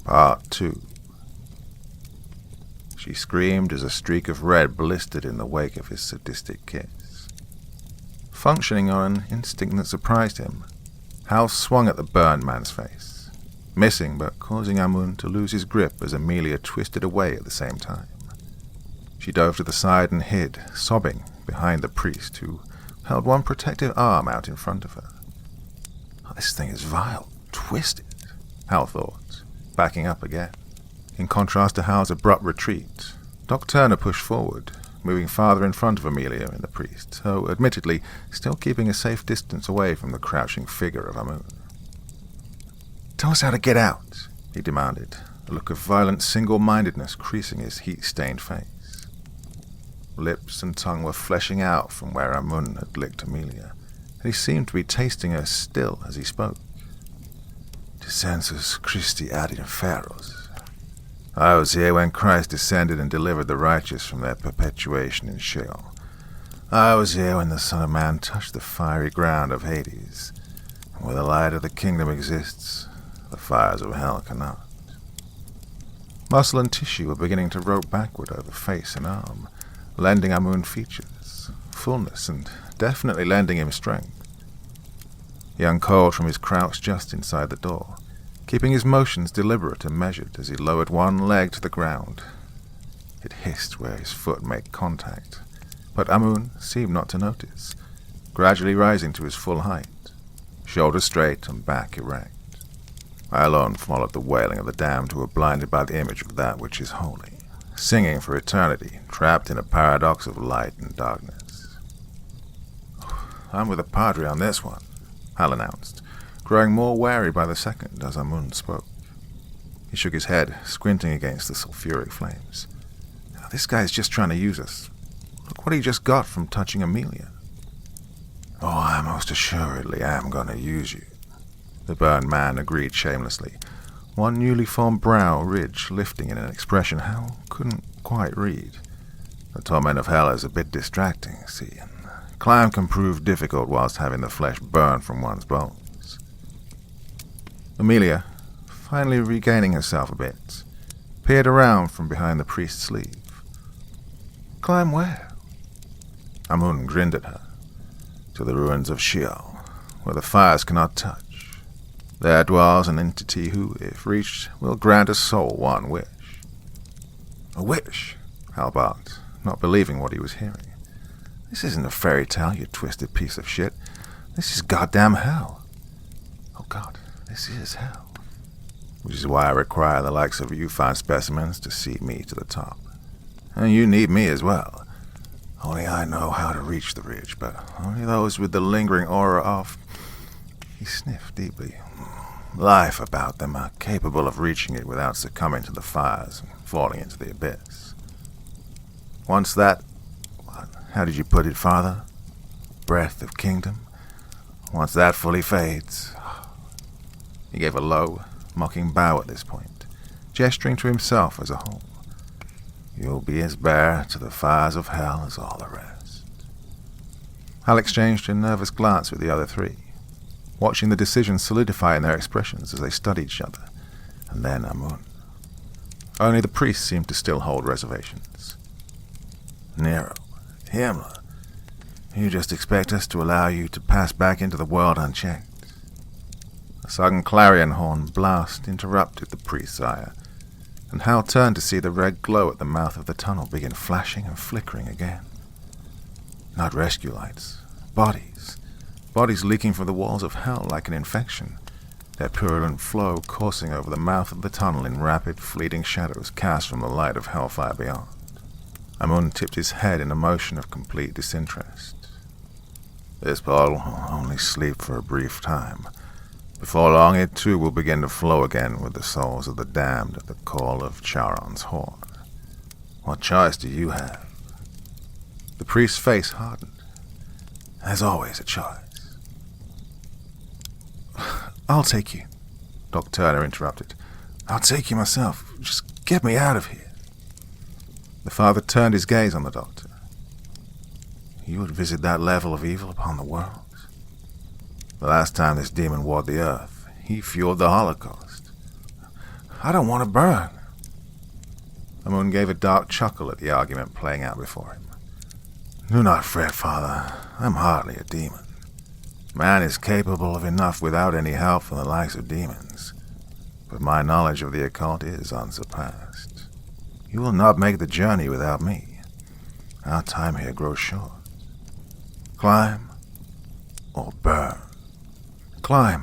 Part 2. She screamed as a streak of red blistered in the wake of his sadistic kiss. Functioning on an instinct that surprised him, Hal swung at the burned man's face, missing but causing Amun to lose his grip as Amelia twisted away at the same time. She dove to the side and hid, sobbing, behind the priest, who held one protective arm out in front of her. This thing is vile, twisted, Hal thought, backing up again. In contrast to Hal's abrupt retreat, Doc Turner pushed forward, moving farther in front of Amelia and the priest, though admittedly still keeping a safe distance away from the crouching figure of Amun. "Tell us how to get out," he demanded, a look of violent single-mindedness creasing his heat-stained face. Lips and tongue were fleshing out from where Amun had licked Amelia, and he seemed to be tasting her still as he spoke. "Descensus Christi ad inferos. I was here when Christ descended and delivered the righteous from their perpetuation in Sheol. I was here when the Son of Man touched the fiery ground of Hades, and where the light of the kingdom exists, the fires of hell cannot." Muscle and tissue were beginning to rope backward over face and arm, lending Amun features, fullness, and definitely lending him strength. He uncoiled from his crouch just inside the door, keeping his motions deliberate and measured as he lowered one leg to the ground. It hissed where his foot made contact, but Amun seemed not to notice, gradually rising to his full height, shoulders straight and back erect. I alone followed the wailing of the damned who were blinded by the image of that which is holy, singing for eternity, trapped in a paradox of light and darkness. "I'm with the Padre on this one," Hal announced, growing more wary by the second as Amun spoke. He shook his head, squinting against the sulphuric flames. "This guy's just trying to use us. Look what he just got from touching Amelia." "Oh, I most assuredly am going to use you," the burned man agreed shamelessly, one newly formed brow ridge lifting in an expression Hal couldn't quite read. "The torment of hell is a bit distracting, see, and climb can prove difficult whilst having the flesh burn from one's bones." Amelia, finally regaining herself a bit, peered around from behind the priest's sleeve. "Climb where?" Amun grinned at her. "To the ruins of Sheol, where the fires cannot touch. There dwells an entity who, if reached, will grant a soul one wish." "A wish?" Hal barked, not believing what he was hearing. "This isn't a fairy tale, you twisted piece of shit. This is goddamn hell. Oh God, this is hell. Which is why I require the likes of you fine specimens to see me to the top. And you need me as well. Only I know how to reach the ridge, but only those with the lingering aura of," he sniffed deeply, "life about them are capable of reaching it without succumbing to the fires and falling into the abyss. Once that, how did you put it, Father? Breath of kingdom? once that fully fades... He gave a low, mocking bow at this point, gesturing to himself as a whole. You'll be as bare to the fires of hell as all the rest. Hal exchanged a nervous glance with the other three, watching the decision solidify in their expressions as they studied each other, and then Amun. Only the priest seemed to still hold reservations. Nero, Himmler, you just expect us to allow you to pass back into the world unchecked? A sudden clarion horn blast interrupted the priest's ire, and Hal turned to see the red glow at the mouth of the tunnel begin flashing and flickering again. Not rescue lights, bodies. Bodies leaking from the walls of hell like an infection, their purulent flow coursing over the mouth of the tunnel in rapid, fleeting shadows cast from the light of hellfire beyond. Amun tipped his head in a motion of complete disinterest. This portal will only sleep for a brief time. Before long, it too will begin to flow again with the souls of the damned at the call of Charon's horn. What choice do you have? The priest's face hardened. There's always a choice. I'll take you, Doc Turner interrupted. I'll take you myself. Just get me out of here. The father turned his gaze on the doctor. You would visit that level of evil upon the world? The last time this demon warred the earth, he fueled the Holocaust. I don't want to burn. Amun gave a dark chuckle at the argument playing out before him. Do not fret, Father. I'm hardly a demon. Man is capable of enough without any help from the likes of demons. But my knowledge of the occult is unsurpassed. You will not make the journey without me. Our time here grows short. Climb or burn. Climb,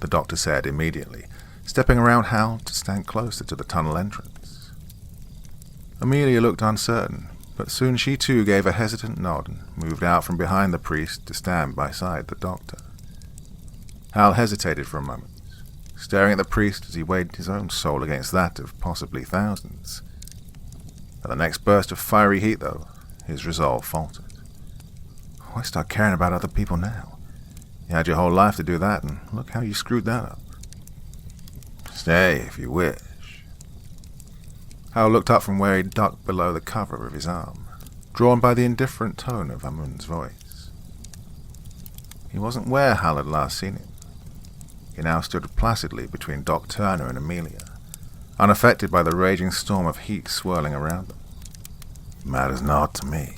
the doctor said immediately, stepping around Hal to stand closer to the tunnel entrance. Amelia looked uncertain, but soon she too gave a hesitant nod and moved out from behind the priest to stand beside the doctor. Hal hesitated for a moment, staring at the priest as he weighed his own soul against that of possibly thousands. At the next burst of fiery heat, though, his resolve faltered. Why start caring about other people now? You had your whole life to do that, and look how you screwed that up. Stay, if you wish. Hal looked up from where he ducked below the cover of his arm, drawn by the indifferent tone of Amun's voice. He wasn't where Hal had last seen him. He now stood placidly between Doc Turner and Amelia, unaffected by the raging storm of heat swirling around them. Matters not to me.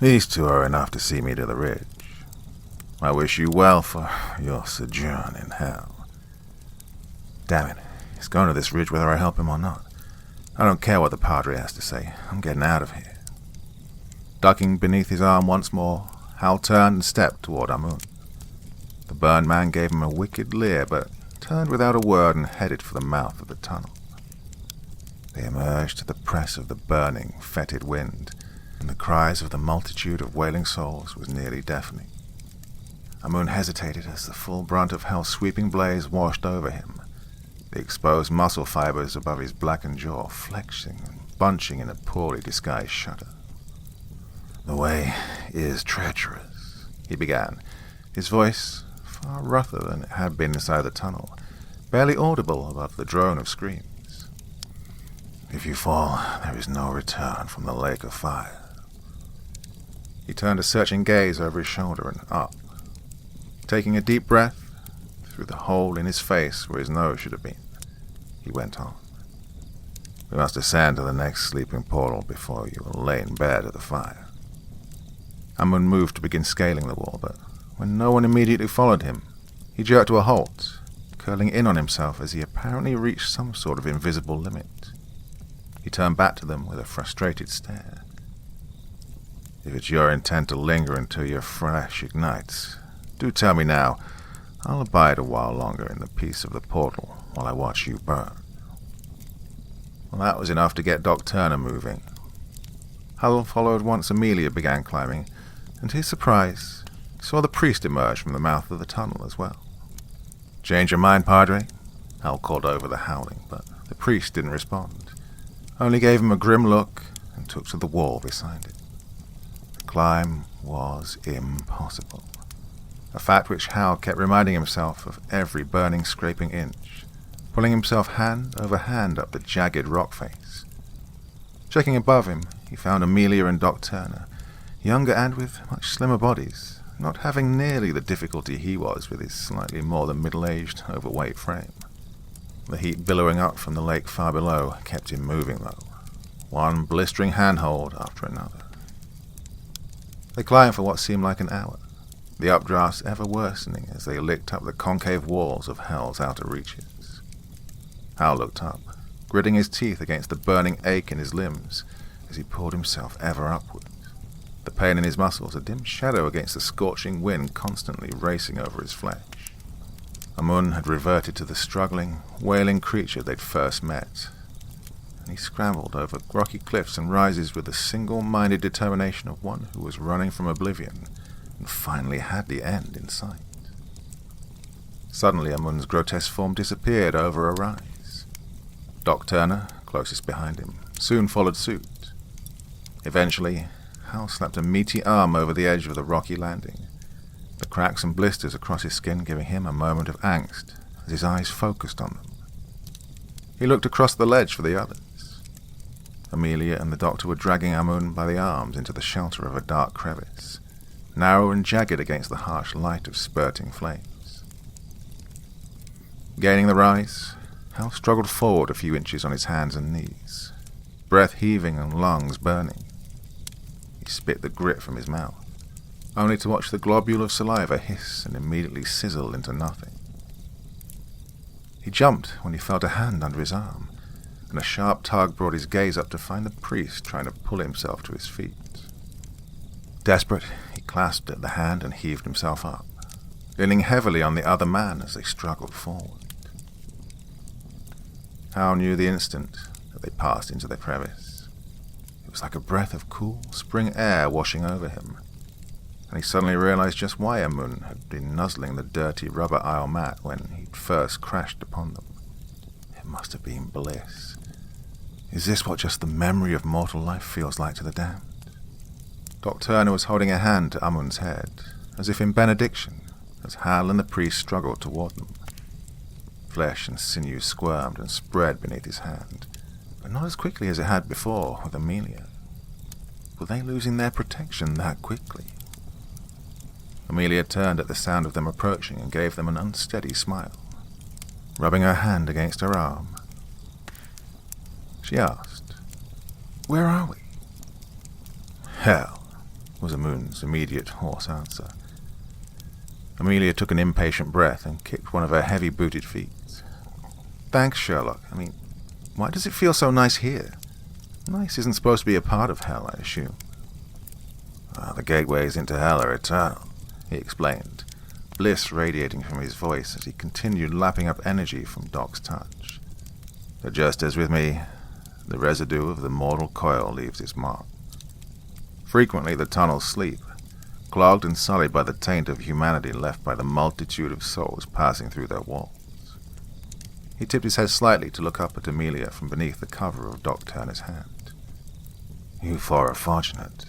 These two are enough to see me to the ridge. I wish you well for your sojourn in hell. Damn it, he's going to this ridge whether I help him or not. I don't care what the Padre has to say. I'm getting out of here. Ducking beneath his arm once more, Hal turned and stepped toward Amun. The burned man gave him a wicked leer, but turned without a word and headed for the mouth of the tunnel. They emerged to the press of the burning, fetid wind, and the cries of the multitude of wailing souls was nearly deafening. Amun hesitated as the full brunt of hell's sweeping blaze washed over him, the exposed muscle fibers above his blackened jaw flexing and bunching in a poorly disguised shudder. The way is treacherous, he began, his voice far rougher than it had been inside the tunnel, barely audible above the drone of screams. If you fall, there is no return from the lake of fire. He turned a searching gaze over his shoulder and up. Taking a deep breath through the hole in his face where his nose should have been, he went on. We must ascend to the next sleeping portal before you will lay in bed at the fire. Amun moved to begin scaling the wall, but when no one immediately followed him, he jerked to a halt, curling in on himself as he apparently reached some sort of invisible limit. He turned back to them with a frustrated stare. If it's your intent to linger until your flesh ignites, do tell me now. I'll abide a while longer in the peace of the portal while I watch you burn. Well, that was enough to get Doc Turner moving. Hal followed once Amelia began climbing, and to his surprise, he saw the priest emerge from the mouth of the tunnel as well. Change your mind, Padre? Hal called over the howling, but the priest didn't respond, only gave him a grim look and took to the wall beside it. The climb was impossible. a fact which Hal kept reminding himself of every burning, scraping inch, pulling himself hand over hand up the jagged rock face. Checking above him, he found Amelia and Doc Turner, younger and with much slimmer bodies, not having nearly the difficulty he was with his slightly more than middle-aged, overweight frame. The heat billowing up from the lake far below kept him moving, though, one blistering handhold after another. They climbed for what seemed like an hour, the updrafts ever worsening as they licked up the concave walls of Hell's outer reaches. Hal looked up, gritting his teeth against the burning ache in his limbs as he pulled himself ever upward, the pain in his muscles a dim shadow against the scorching wind constantly racing over his flesh. Amun had reverted to the struggling, wailing creature they'd first met, and he scrambled over rocky cliffs and rises with the single-minded determination of one who was running from oblivion and finally had the end in sight. Suddenly Amun's grotesque form disappeared over a rise. Doc Turner, closest behind him, soon followed suit. Eventually, Hal slapped a meaty arm over the edge of the rocky landing, the cracks and blisters across his skin giving him a moment of angst as his eyes focused on them. He looked across the ledge for the others. Amelia and the doctor were dragging Amun by the arms into the shelter of a dark crevice, narrow and jagged against the harsh light of spurting flames. Gaining the rise, Hal struggled forward a few inches on his hands and knees, breath heaving and lungs burning. He spit the grit from his mouth, only to watch the globule of saliva hiss and immediately sizzle into nothing. He jumped when he felt a hand under his arm, and a sharp tug brought his gaze up to find the priest trying to pull himself to his feet. Desperate, he clasped at the hand and heaved himself up, leaning heavily on the other man as they struggled forward. Hal knew the instant that they passed into the crevice. It was like a breath of cool spring air washing over him, and he suddenly realized just why Amun had been nuzzling the dirty rubber aisle mat when he'd first crashed upon them. It must have been bliss. Is this what just the memory of mortal life feels like to the damned? Doc Turner was holding a hand to Amun's head, as if in benediction, as Hal and the priest struggled toward them. Flesh and sinew squirmed and spread beneath his hand, but not as quickly as it had before with Amelia. Were they losing their protection that quickly? Amelia turned at the sound of them approaching and gave them an unsteady smile, rubbing her hand against her arm. She asked, "Where are we?" "Hell," was Amun's immediate hoarse answer. Amelia took an impatient breath and kicked one of her heavy-booted feet. "Thanks, Sherlock. Why does it feel so nice here? Nice isn't supposed to be a part of Hell, I assume." "The gateways into Hell are eternal," he explained, bliss radiating from his voice as he continued lapping up energy from Doc's touch. "But just as with me, the residue of the mortal coil leaves its mark. Frequently the tunnels sleep, clogged and sullied by the taint of humanity left by the multitude of souls passing through their walls." He tipped his head slightly to look up at Amelia from beneath the cover of Doc Turner's hand. "You four are fortunate.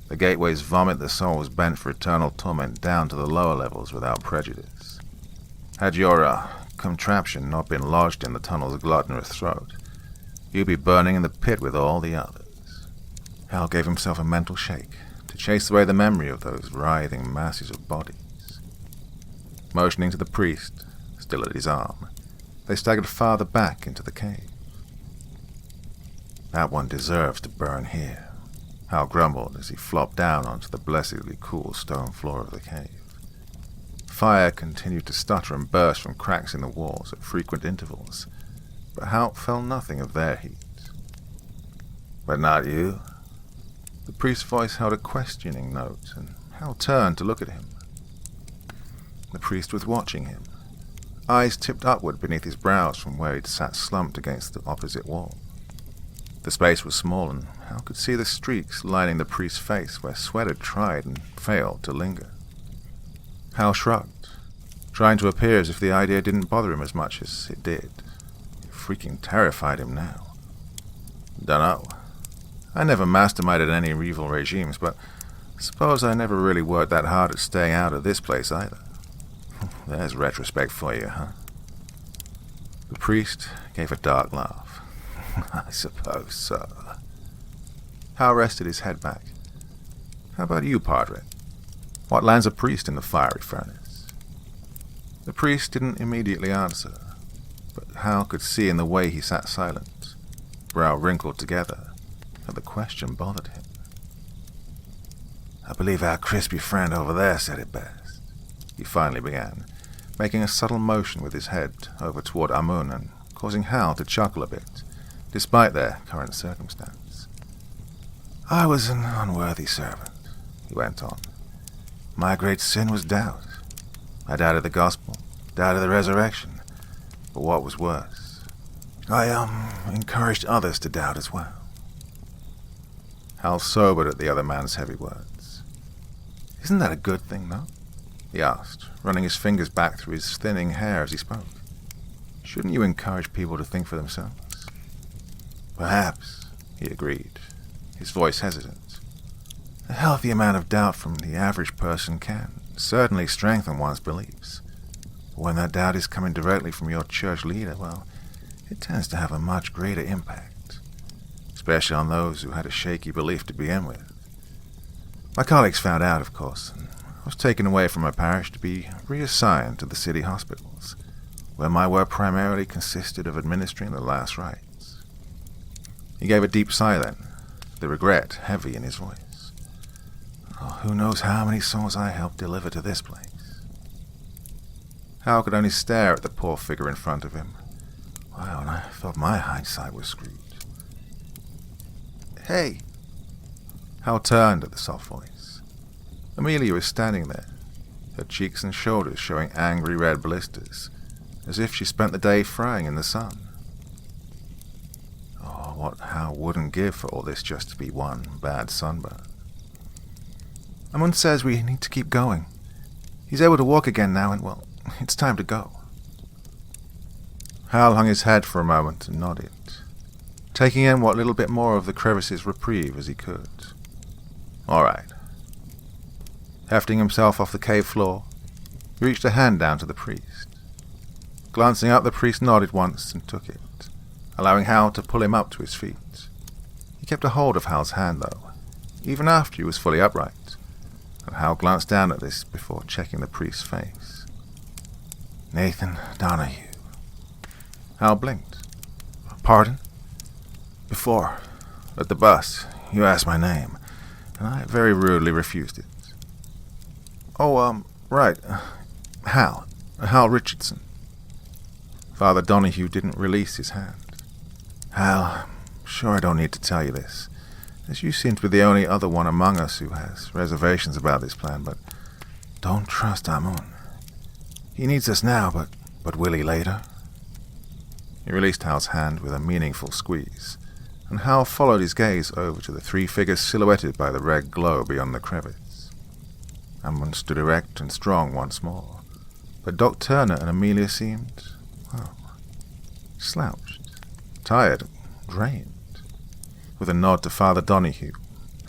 The gateways vomit the souls bent for eternal torment down to the lower levels without prejudice. Had your contraption not been lodged in the tunnel's gluttonous throat, you'd be burning in the pit with all the others." Hal gave himself a mental shake to chase away the memory of those writhing masses of bodies. Motioning to the priest, still at his arm, they staggered farther back into the cave. "That one deserves to burn here," Hal grumbled as he flopped down onto the blessedly cool stone floor of the cave. Fire continued to stutter and burst from cracks in the walls at frequent intervals, but Hal felt nothing of their heat. "But not you?" The priest's voice held a questioning note, and Hal turned to look at him. The priest was watching him, eyes tipped upward beneath his brows from where he'd sat slumped against the opposite wall. The space was small, and Hal could see the streaks lining the priest's face where sweat had tried and failed to linger. Hal shrugged, trying to appear as if the idea didn't bother him as much as it did. It freaking terrified him now. "Dunno. I never masterminded any evil regimes, but Suppose I never really worked that hard at staying out of this place either. There's retrospect for you, huh? The priest gave a dark laugh. I suppose so. Hal rested his head back. How about you, Padre? What lands a priest in the fiery furnace? The priest didn't immediately answer, but Hal could see in the way he sat silent, brow wrinkled together, that the question bothered him. I believe our crispy friend over there said it best, he finally began, making a subtle motion with his head over toward Amun and causing Hal to chuckle a bit, despite their current circumstance. I was an unworthy servant, he went on. My great sin was doubt. I doubted the gospel, doubted the resurrection, but what was worse, I encouraged others to doubt as well. Hal sobered at the other man's heavy words. Isn't that a good thing, no? He asked, running his fingers back through his thinning hair as he spoke. Shouldn't you encourage people to think for themselves? Perhaps, he agreed, his voice hesitant. A healthy amount of doubt from the average person can certainly strengthen one's beliefs. But when that doubt is coming directly from your church leader, well, it tends to have a much greater impact, especially on those who had a shaky belief to begin with. My colleagues found out, of course, and I was taken away from my parish to be reassigned to the city hospitals, where my work primarily consisted of administering the last rites. He gave a deep sigh then, the regret heavy in his voice. Oh, who knows how many souls I helped deliver to this place? Hal could only stare at the poor figure in front of him. Wow, and I thought my hindsight was screwed. Hey! Hal turned at the soft voice. Amelia was standing there, her cheeks and shoulders showing angry red blisters, as if she spent the day frying in the sun. Oh, what Hal wouldn't give for all this just to be one bad sunburn. Amun says we need to keep going. He's able to walk again now, and, well, it's time to go. Hal hung his head for a moment and nodded, taking in what little bit more of the crevice's reprieve as he could. All right. Hefting himself off the cave floor, he reached a hand down to the priest. Glancing up, the priest nodded once and took it, allowing Hal to pull him up to his feet. He kept a hold of Hal's hand, though, even after he was fully upright, and Hal glanced down at this before checking the priest's face. Nathan Donahue. Hal blinked. Pardon? Before, at the bus, you asked my name, and I very rudely refused it. Oh, right. Hal Richardson. Father Donahue didn't release his hand. Hal, I'm sure I don't need to tell you this, as you seem to be the only other one among us who has reservations about this plan, but don't trust Amun. He needs us now, but will he later? He released Hal's hand with a meaningful squeeze, and Hal followed his gaze over to the three figures silhouetted by the red glow beyond the crevice. Amun stood erect and strong once more, but Doc Turner and Amelia seemed, well, slouched, tired, drained. With a nod to Father Donahue,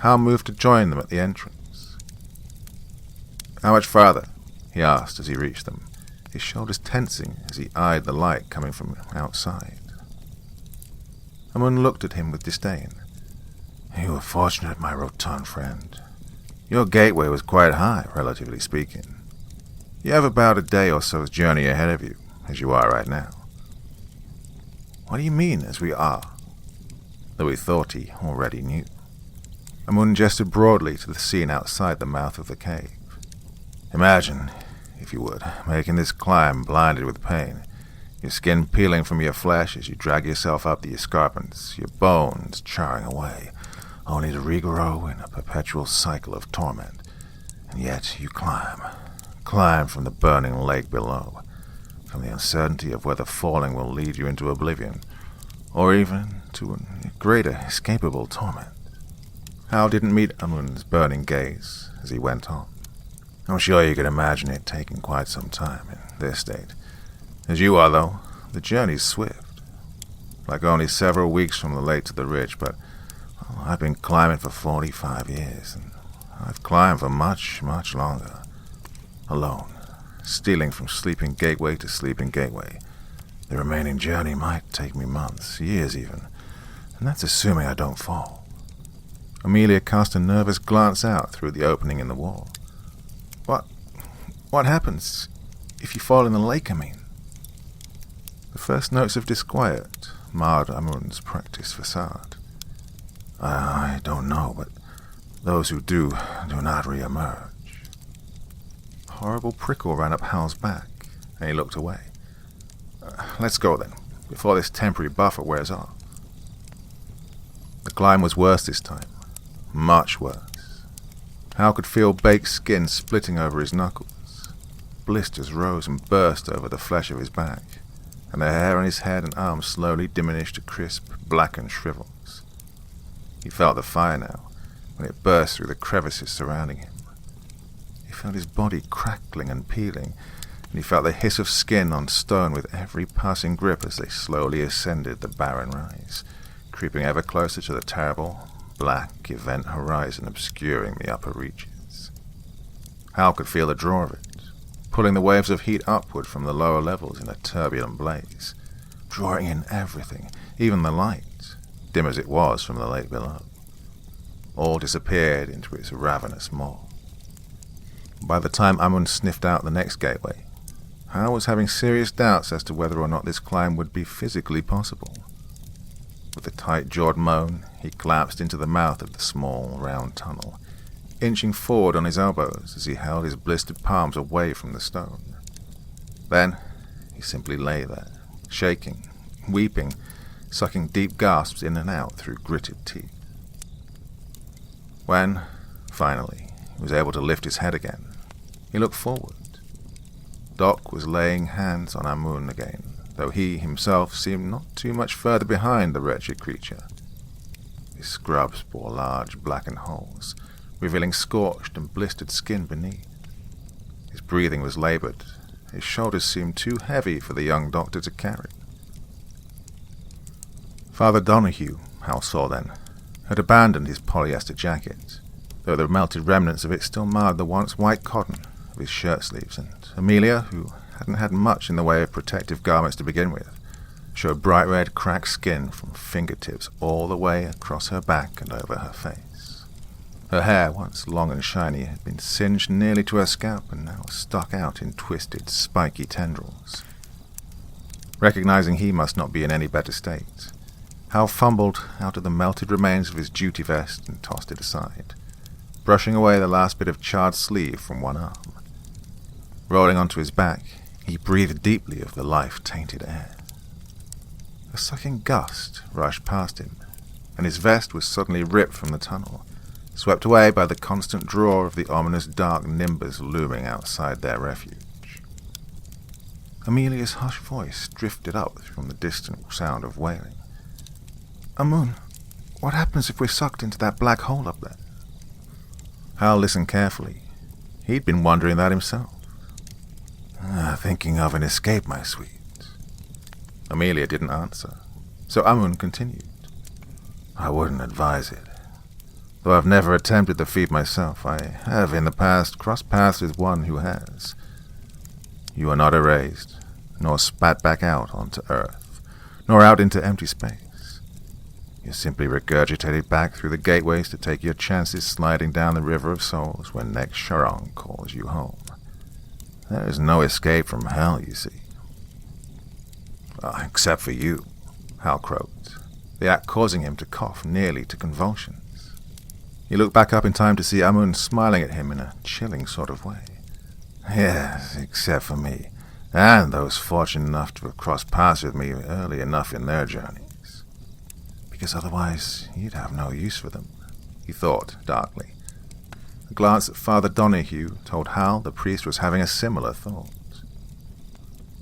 Hal moved to join them at the entrance. How much farther? He asked as he reached them, his shoulders tensing as he eyed the light coming from outside. Amun looked at him with disdain. You were fortunate, my rotund friend. Your gateway was quite high, relatively speaking. You have about a day or so's journey ahead of you, as you are right now. What do you mean, as we are? Though he thought he already knew. Amun gestured broadly to the scene outside the mouth of the cave. Imagine, if you would, making this climb blinded with pain, your skin peeling from your flesh as you drag yourself up the escarpments, your bones charring away, only to regrow in a perpetual cycle of torment. And yet you climb from the burning lake below, from the uncertainty of whether falling will lead you into oblivion, or even to a greater escapable torment. Hal didn't meet Amun's burning gaze as he went on. I'm sure you can imagine it taking quite some time in this state. As you are, though, the journey's swift. Like only several weeks from the lake to the ridge, but I've been climbing for 45 years, and I've climbed for much, much longer. Alone, stealing from sleeping gateway to sleeping gateway. The remaining journey might take me months, years even, and that's assuming I don't fall. Amelia cast a nervous glance out through the opening in the wall. What happens if you fall in the lake, I mean? The first notes of disquiet marred Amun's practiced facade. I don't know, but those who do not re-emerge. A horrible prickle ran up Hal's back, and he looked away. Let's go then, before this temporary buffer wears off. The climb was worse this time. Much worse. Hal could feel baked skin splitting over his knuckles. Blisters rose and burst over the flesh of his back, and the hair on his head and arms slowly diminished to crisp, blackened shrivels. He felt the fire now, when it burst through the crevices surrounding him. He felt his body crackling and peeling, and he felt the hiss of skin on stone with every passing grip as they slowly ascended the barren rise, creeping ever closer to the terrible, black event horizon obscuring the upper reaches. Hal could feel the draw of it, pulling the waves of heat upward from the lower levels in a turbulent blaze, drawing in everything, even the light, dim as it was from the lake below. All disappeared into its ravenous maw. By the time Amun sniffed out the next gateway, Hal was having serious doubts as to whether or not this climb would be physically possible. With a tight-jawed moan, he collapsed into the mouth of the small, round tunnel, inching forward on his elbows as he held his blistered palms away from the stone. Then he simply lay there, shaking, weeping, sucking deep gasps in and out through gritted teeth. When, finally, he was able to lift his head again, he looked forward. Doc was laying hands on Amun again, though he himself seemed not too much further behind the wretched creature. His scrubs bore large blackened holes, revealing scorched and blistered skin beneath. His breathing was labored. His shoulders seemed too heavy for the young doctor to carry. Father Donahue, Hal saw then, had abandoned his polyester jacket, though the melted remnants of it still marred the once white cotton of his shirt sleeves, and Amelia, who hadn't had much in the way of protective garments to begin with, showed bright red cracked skin from fingertips all the way across her back and over her face. Her hair, once long and shiny, had been singed nearly to her scalp and now stuck out in twisted, spiky tendrils. Recognizing he must not be in any better state, Hal fumbled out of the melted remains of his duty vest and tossed it aside, brushing away the last bit of charred sleeve from one arm. Rolling onto his back, he breathed deeply of the life-tainted air. A sucking gust rushed past him, and his vest was suddenly ripped from the tunnel, swept away by the constant draw of the ominous dark nimbus looming outside their refuge. Amelia's hushed voice drifted up from the distant sound of wailing. Amun, what happens if we're sucked into that black hole up there? Hal listened carefully. He'd been wondering that himself. Thinking of an escape, my sweet. Amelia didn't answer, so Amun continued. I wouldn't advise it. Though I've never attempted the feat myself, I have in the past crossed paths with one who has. You are not erased, nor spat back out onto Earth, nor out into empty space. You're simply regurgitated back through the gateways to take your chances sliding down the river of souls when next Sharong calls you home. There is no escape from hell, you see. Except for you, Hal croaked, the act causing him to cough nearly to convulsions. He looked back up in time to see Amun smiling at him in a chilling sort of way. Yes, except for me, and those fortunate enough to have crossed paths with me early enough in their journeys. Because otherwise you'd have no use for them, he thought darkly. A glance at Father Donahue told Hal the priest was having a similar thought.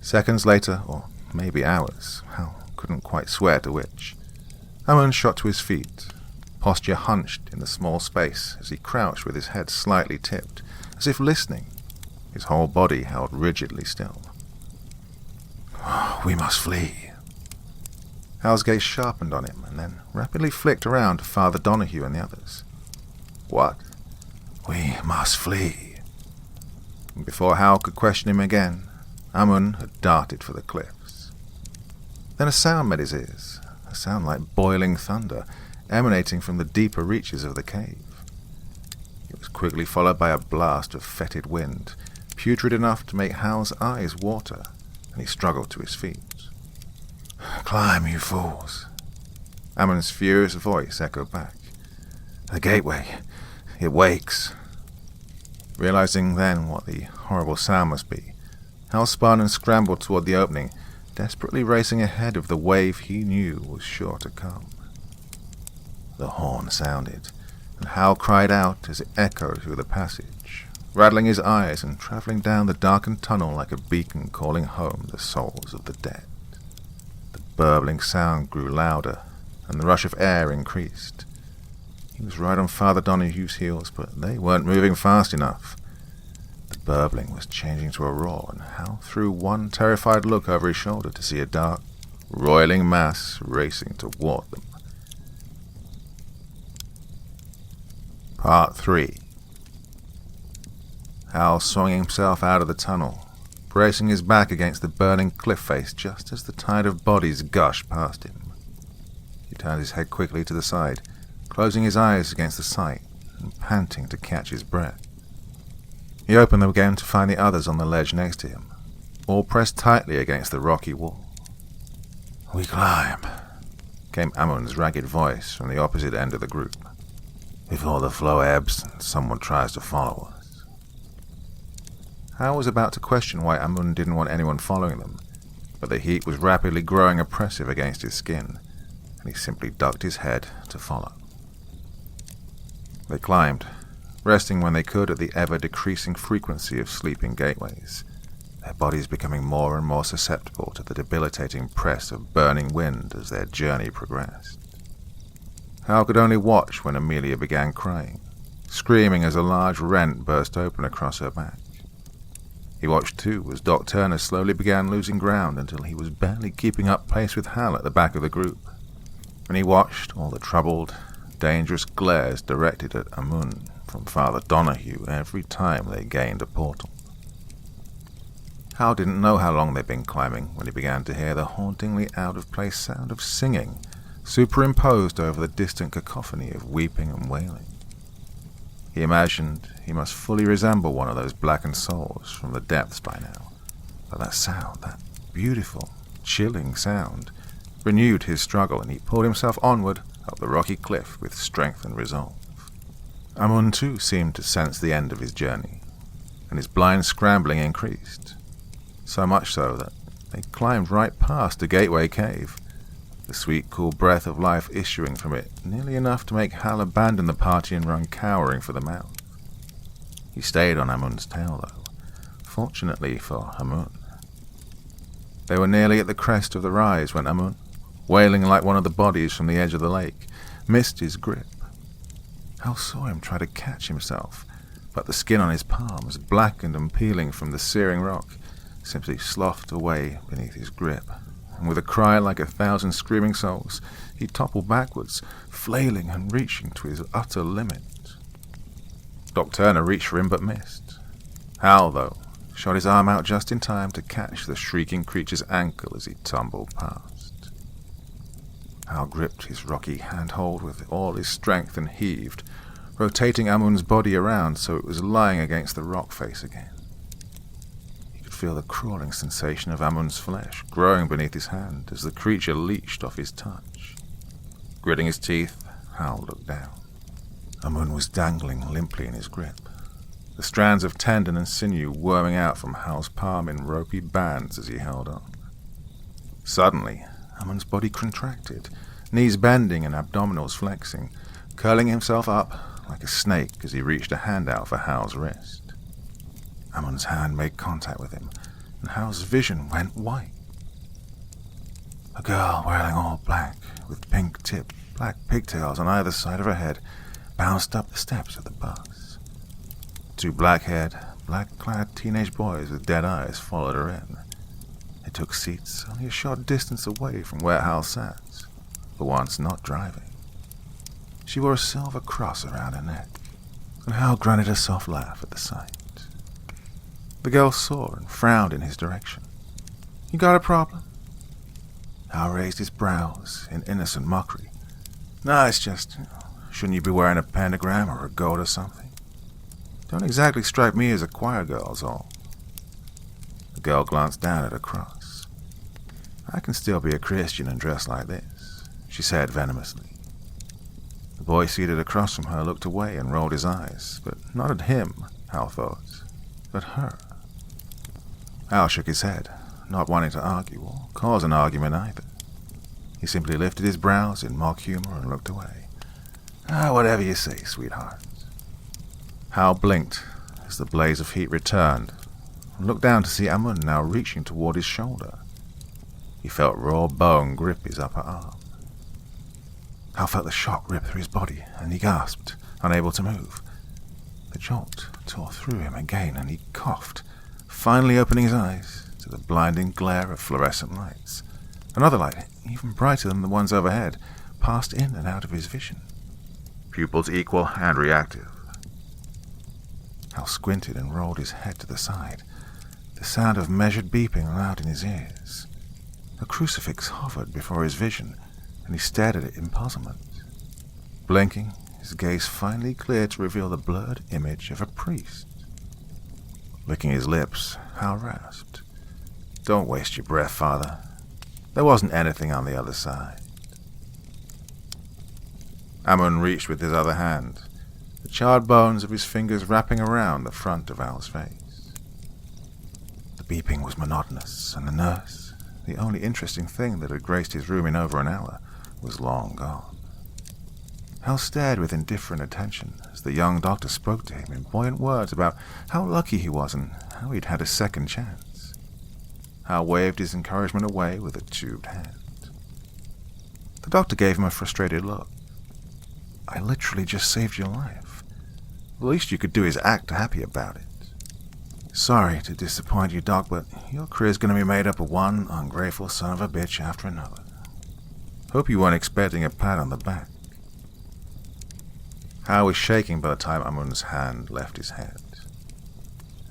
Seconds later, or maybe hours, Hal couldn't quite swear to which, Amun shot to his feet, posture hunched in the small space as he crouched with his head slightly tipped, as if listening, his whole body held rigidly still. We must flee. Hal's gaze sharpened on him and then rapidly flicked around to Father Donahue and the others. What? We must flee. And before Hal could question him again, Amun had darted for the cliffs. Then a sound met his ears, a sound like boiling thunder, emanating from the deeper reaches of the cave. It was quickly followed by a blast of fetid wind, putrid enough to make Hal's eyes water, and he struggled to his feet. "Climb, you fools!" Amun's furious voice echoed back. "The gateway, it wakes." Realizing then what the horrible sound must be, Hal spun and scrambled toward the opening, desperately racing ahead of the wave he knew was sure to come. The horn sounded, and Hal cried out as it echoed through the passage, rattling his eyes and traveling down the darkened tunnel like a beacon calling home the souls of the dead. The burbling sound grew louder, and the rush of air increased. He was right on Father Donahue's heels, but they weren't moving fast enough. The burbling was changing to a roar, and Hal threw one terrified look over his shoulder to see a dark, roiling mass racing toward them. Part 3. Hal swung himself out of the tunnel, bracing his back against the burning cliff face just as the tide of bodies gushed past him. He turned his head quickly to the side, closing his eyes against the sight and panting to catch his breath. He opened them again to find the others on the ledge next to him, all pressed tightly against the rocky wall. "We climb," came Amun's ragged voice from the opposite end of the group, "before the flow ebbs and someone tries to follow us." Hal was about to question why Amun didn't want anyone following them, but the heat was rapidly growing oppressive against his skin, and he simply ducked his head to follow. They climbed, resting when they could at the ever-decreasing frequency of sleeping gateways, their bodies becoming more and more susceptible to the debilitating press of burning wind as their journey progressed. Hal could only watch when Amelia began crying, screaming as a large rent burst open across her back. He watched too as Doc Turner slowly began losing ground until he was barely keeping up pace with Hal at the back of the group. And he watched all the troubled, dangerous glares directed at Amun from Father Donahue every time they gained a portal. Hal didn't know how long they'd been climbing when he began to hear the hauntingly out-of-place sound of singing superimposed over the distant cacophony of weeping and wailing. He imagined he must fully resemble one of those blackened souls from the depths by now, but that sound, that beautiful, chilling sound, renewed his struggle, and he pulled himself onward up the rocky cliff with strength and resolve. Amun too seemed to sense the end of his journey, and his blind scrambling increased, so much so that they climbed right past the gateway cave, the sweet cool breath of life issuing from it nearly enough to make Hal abandon the party and run cowering for the mouth. He stayed on Amun's tail, though, fortunately for Amun. They were nearly at the crest of the rise when Amun, wailing like one of the bodies from the edge of the lake, missed his grip. Hal saw him try to catch himself, but the skin on his palms, blackened and peeling from the searing rock, simply sloughed away beneath his grip, and with a cry like 1,000 screaming souls, he toppled backwards, flailing and reaching to his utter limit. Doc Turner reached for him but missed. Hal, though, shot his arm out just in time to catch the shrieking creature's ankle as he tumbled past. Hal gripped his rocky handhold with all his strength and heaved, rotating Amun's body around so it was lying against the rock face again. He could feel the crawling sensation of Amun's flesh growing beneath his hand as the creature leached off his touch. Gritting his teeth, Hal looked down. Amun was dangling limply in his grip, the strands of tendon and sinew worming out from Hal's palm in ropey bands as he held on. Suddenly, Amun's body contracted, knees bending and abdominals flexing, curling himself up like a snake as he reached a hand out for Hal's wrist. Amun's hand made contact with him, and Hal's vision went white. A girl wearing all black, with pink-tipped black pigtails on either side of her head, bounced up the steps of the bus. Two black-haired, black-clad teenage boys with dead eyes followed her in. They took seats only a short distance away from where Hal sat, for once not driving. She wore a silver cross around her neck, and Hal grunted a soft laugh at the sight. The girl saw and frowned in his direction. "You got a problem?" Hal raised his brows in innocent mockery. "No, it's just, shouldn't you be wearing a pentagram or a gold or something? Don't exactly strike me as a choir girl's all." The girl glanced down at her cross. "I can still be a Christian and dress like this," she said venomously. The boy seated across from her looked away and rolled his eyes, but not at him, Hal thought, but her. Hal shook his head, not wanting to argue or cause an argument either. He simply lifted his brows in mock humor and looked away. Whatever you say, sweetheart." Hal blinked as the blaze of heat returned and looked down to see Amun now reaching toward his shoulder. He felt raw bone grip his upper arm. Hal felt the shock rip through his body, and he gasped, unable to move. The jolt tore through him again, and he coughed, finally opening his eyes to the blinding glare of fluorescent lights. Another light, even brighter than the ones overhead, passed in and out of his vision. Pupils equal and reactive. Hal squinted and rolled his head to the side, the sound of measured beeping loud in his ears. A crucifix hovered before his vision, and he stared at it in puzzlement. Blinking, his gaze finally cleared to reveal the blurred image of a priest. Licking his lips, Hal rasped, "Don't waste your breath, Father. There wasn't anything on the other side." Amun reached with his other hand, the charred bones of his fingers wrapping around the front of Hal's face. The beeping was monotonous, and the nurse, the only interesting thing that had graced his room in over an hour, was long gone. Hal stared with indifferent attention as the young doctor spoke to him in buoyant words about how lucky he was and how he'd had a second chance. Hal waved his encouragement away with a tubed hand. The doctor gave him a frustrated look. "I literally just saved your life. The least you could do is act happy about it. Sorry to disappoint you, Doc, but your career's going to be made up of one ungrateful son of a bitch after another. Hope you weren't expecting a pat on the back." Hal was shaking by the time Amun's hand left his head.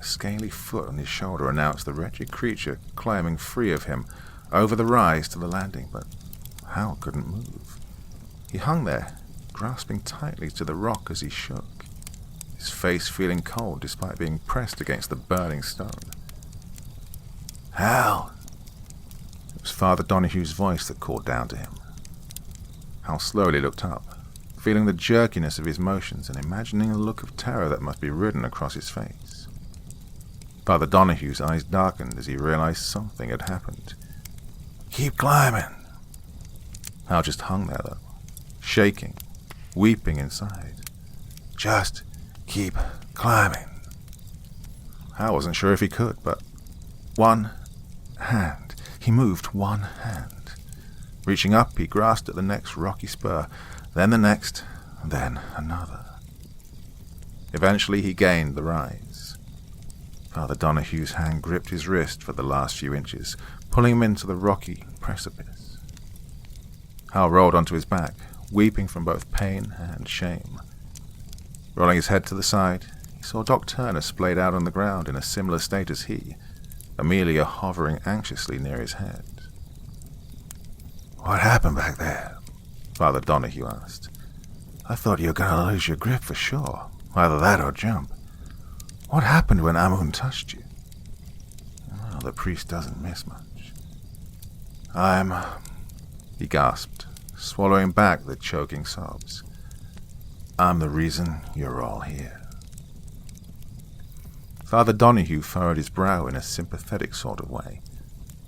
A scaly foot on his shoulder announced the wretched creature climbing free of him over the rise to the landing, but Hal couldn't move. He hung there, grasping tightly to the rock as he shook, his face feeling cold despite being pressed against the burning stone. "Hal!" It was Father Donahue's voice that called down to him. Hal slowly looked up, feeling the jerkiness of his motions and imagining a look of terror that must be written across his face. Father Donahue's eyes darkened as he realized something had happened. "Keep climbing." Hal just hung there, though, shaking, weeping inside. "Just keep climbing." Hal wasn't sure if he could, but one hand. He moved one hand. Reaching up, he grasped at the next rocky spur, then the next, then another. Eventually, he gained the rise. Father Donahue's hand gripped his wrist for the last few inches, pulling him into the rocky precipice. Hal rolled onto his back, weeping from both pain and shame. Rolling his head to the side, he saw Doc Turner splayed out on the ground in a similar state as he, Amelia hovering anxiously near his head. "What happened back there?" Father Donahue asked. "I thought you were going to lose your grip for sure, either that or jump. What happened when Amun touched you?" "Well, the priest doesn't miss much." He gasped, swallowing back the choking sobs. "I'm the reason you're all here." Father Donahue furrowed his brow in a sympathetic sort of way,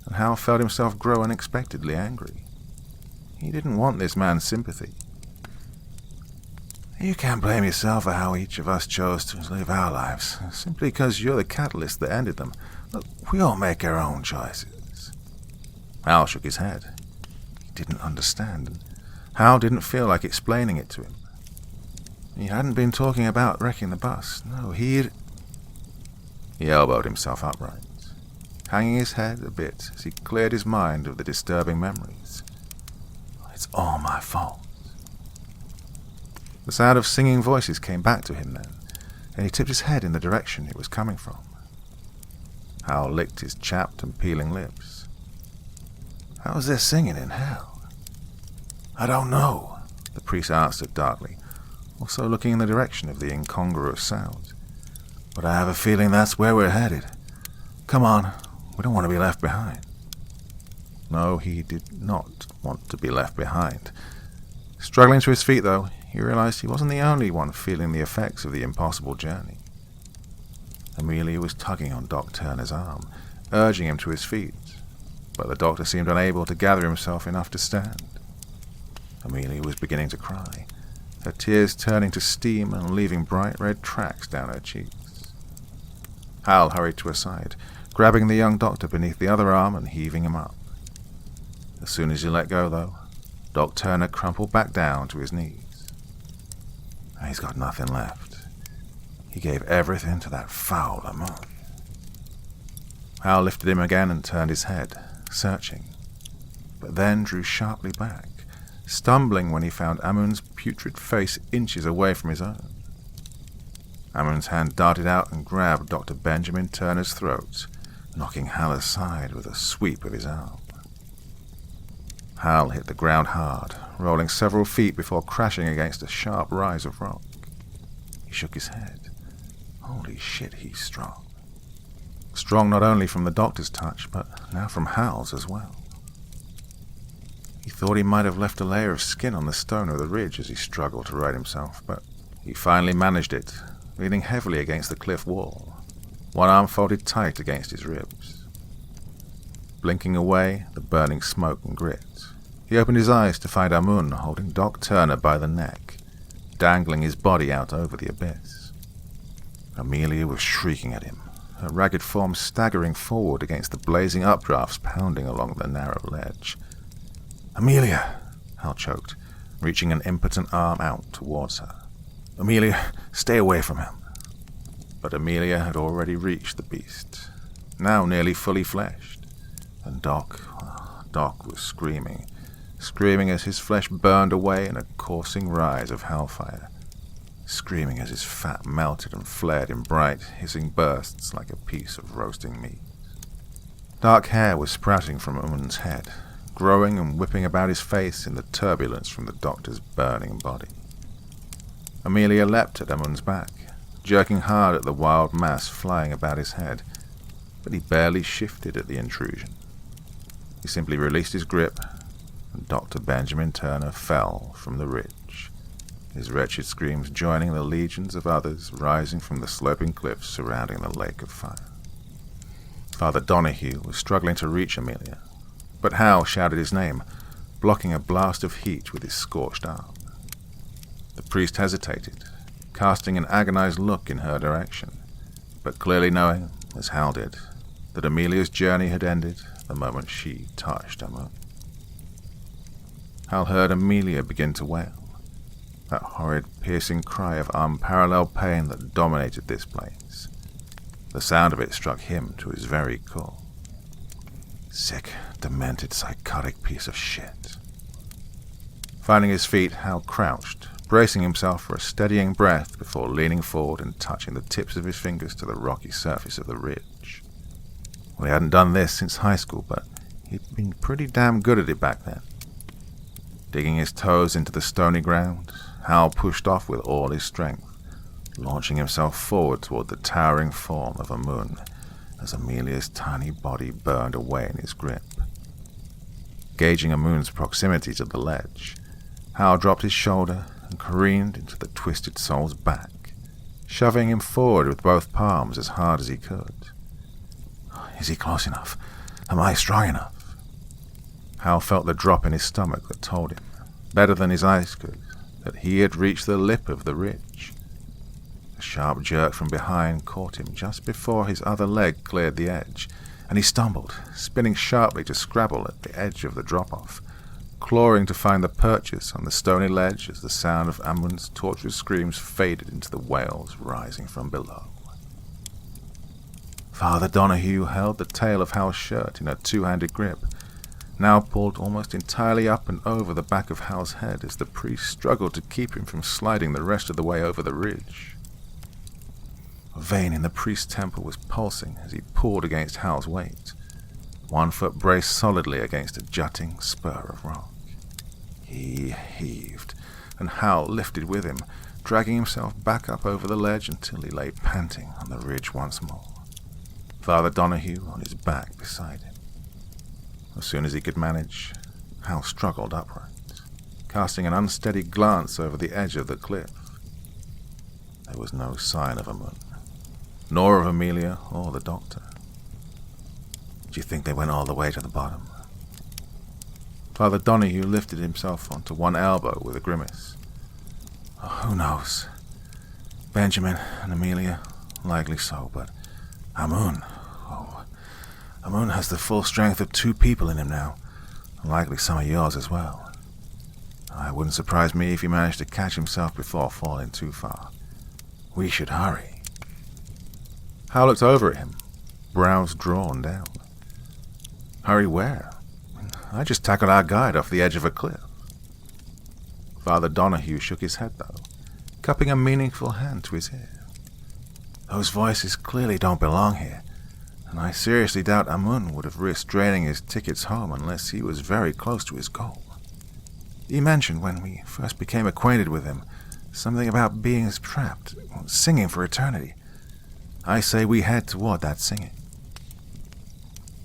and Hal felt himself grow unexpectedly angry. He didn't want this man's sympathy. "You can't blame yourself for how each of us chose to live our lives, simply because you're the catalyst that ended them. Look, we all make our own choices." Hal shook his head. He didn't understand, and Hal didn't feel like explaining it to him. He hadn't been talking about wrecking the bus. No, He elbowed himself upright, hanging his head a bit as he cleared his mind of the disturbing memories. "It's all my fault." The sound of singing voices came back to him then, and he tipped his head in the direction it was coming from. Hal licked his chapped and peeling lips. "How is there singing in hell?" "I don't know," the priest answered darkly, also looking in the direction of the incongruous sounds. "But I have a feeling that's where we're headed. Come on, we don't want to be left behind." No, he did not want to be left behind. Struggling to his feet, though, he realized he wasn't the only one feeling the effects of the impossible journey. Amelia was tugging on Doc Turner's arm, urging him to his feet, but the doctor seemed unable to gather himself enough to stand. Amelia was beginning to cry, her tears turning to steam and leaving bright red tracks down her cheeks. Hal hurried to her side, grabbing the young doctor beneath the other arm and heaving him up. As soon as he let go, though, Doc Turner crumpled back down to his knees. He's got nothing left. He gave everything to that foul Amun. Hal lifted him again and turned his head, searching, but then drew sharply back, stumbling when he found Amun's putrid face inches away from his own. Amun's hand darted out and grabbed Dr. Benjamin Turner's throat, knocking Hal aside with a sweep of his arm. Hal hit the ground hard, rolling several feet before crashing against a sharp rise of rock. He shook his head. Holy shit, he's strong. Strong not only from the doctor's touch, but now from Hal's as well. He thought he might have left a layer of skin on the stone of the ridge as he struggled to right himself, but he finally managed it, leaning heavily against the cliff wall, one arm folded tight against his ribs. Blinking away the burning smoke and grit, he opened his eyes to find Amun holding Doc Turner by the neck, dangling his body out over the abyss. Amelia was shrieking at him, her ragged form staggering forward against the blazing updrafts pounding along the narrow ledge. "Amelia!" Hal choked, reaching an impotent arm out towards her. "Amelia, stay away from him." But Amelia had already reached the beast, now nearly fully fleshed, and Doc was screaming as his flesh burned away in a coursing rise of hellfire, screaming as his fat melted and flared in bright, hissing bursts like a piece of roasting meat. Dark hair was sprouting from Amun's head, growing and whipping about his face in the turbulence from the doctor's burning body. Amelia leapt at Amun's back, jerking hard at the wild mass flying about his head, but he barely shifted at the intrusion. He simply released his grip, and Dr. Benjamin Turner fell from the ridge, his wretched screams joining the legions of others rising from the sloping cliffs surrounding the lake of fire. Father Donahue was struggling to reach Amelia, but Hal shouted his name, blocking a blast of heat with his scorched arm. The priest hesitated, casting an agonized look in her direction, but clearly knowing, as Hal did, that Amelia's journey had ended the moment she touched Amun. Hal heard Amelia begin to wail, that horrid, piercing cry of unparalleled pain that dominated this place. The sound of it struck him to his very core. Sick, demented, psychotic piece of shit. Finding his feet, Hal crouched, bracing himself for a steadying breath before leaning forward and touching the tips of his fingers to the rocky surface of the ridge. Well, he hadn't done this since high school, but he'd been pretty damn good at it back then. Digging his toes into the stony ground, Hal pushed off with all his strength, launching himself forward toward the towering form of Amun as Amelia's tiny body burned away in his grip. Gauging Amun's proximity to the ledge, Hal dropped his shoulder and careened into the twisted soul's back, shoving him forward with both palms as hard as he could. Is he close enough? Am I strong enough? Hal felt the drop in his stomach that told him, better than his eyes could, that he had reached the lip of the ridge. A sharp jerk from behind caught him just before his other leg cleared the edge, and he stumbled, spinning sharply to scrabble at the edge of the drop-off, clawing to find the purchase on the stony ledge as the sound of Amun's torturous screams faded into the wails rising from below. Father Donahue held the tail of Hal's shirt in a two-handed grip, now pulled almost entirely up and over the back of Hal's head as the priest struggled to keep him from sliding the rest of the way over the ridge. A vein in the priest's temple was pulsing as he pulled against Hal's weight. One foot braced solidly against a jutting spur of rock. He heaved, and Hal lifted with him, dragging himself back up over the ledge until he lay panting on the ridge once more, Father Donahue on his back beside him. As soon as he could manage, Hal struggled upright, casting an unsteady glance over the edge of the cliff. There was no sign of Amun, nor of Amelia or the doctor. Do you think they went all the way to the bottom? Father Donahue lifted himself onto one elbow with a grimace. Oh, who knows? Benjamin and Amelia, likely so, but Amun, Amun has the full strength of 2 people in him now, and likely some of yours as well. It wouldn't surprise me if he managed to catch himself before falling too far. We should hurry. Hal looked over at him, brows drawn down. Hurry where? I just tackled our guide off the edge of a cliff. Father Donahue shook his head, though, cupping a meaningful hand to his ear. Those voices clearly don't belong here, and I seriously doubt Amun would have risked draining his tickets home unless he was very close to his goal. He mentioned when we first became acquainted with him something about being trapped, singing for eternity. I say we head toward that singing.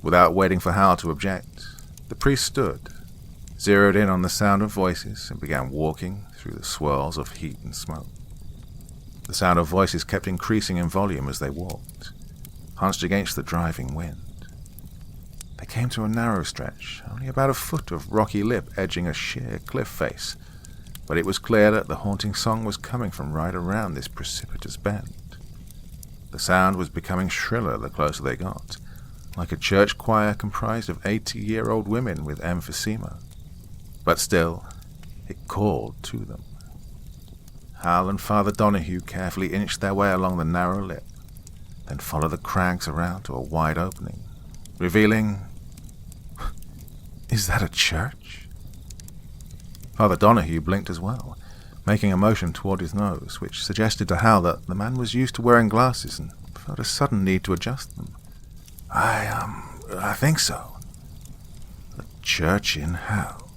Without waiting for Hal to object, the priest stood, zeroed in on the sound of voices, and began walking through the swirls of heat and smoke. The sound of voices kept increasing in volume as they walked, hunched against the driving wind. They came to a narrow stretch, only about a foot of rocky lip edging a sheer cliff face, but it was clear that the haunting song was coming from right around this precipitous bend. The sound was becoming shriller the closer they got, like a church choir comprised of 80-year-old women with emphysema. But still, it called to them. Hal and Father Donahue carefully inched their way along the narrow lip, then followed the crags around to a wide opening, revealing... Is that a church? Father Donahue blinked as well, making a motion toward his nose, which suggested to Hal that the man was used to wearing glasses and felt a sudden need to adjust them. I think so. A church in hell.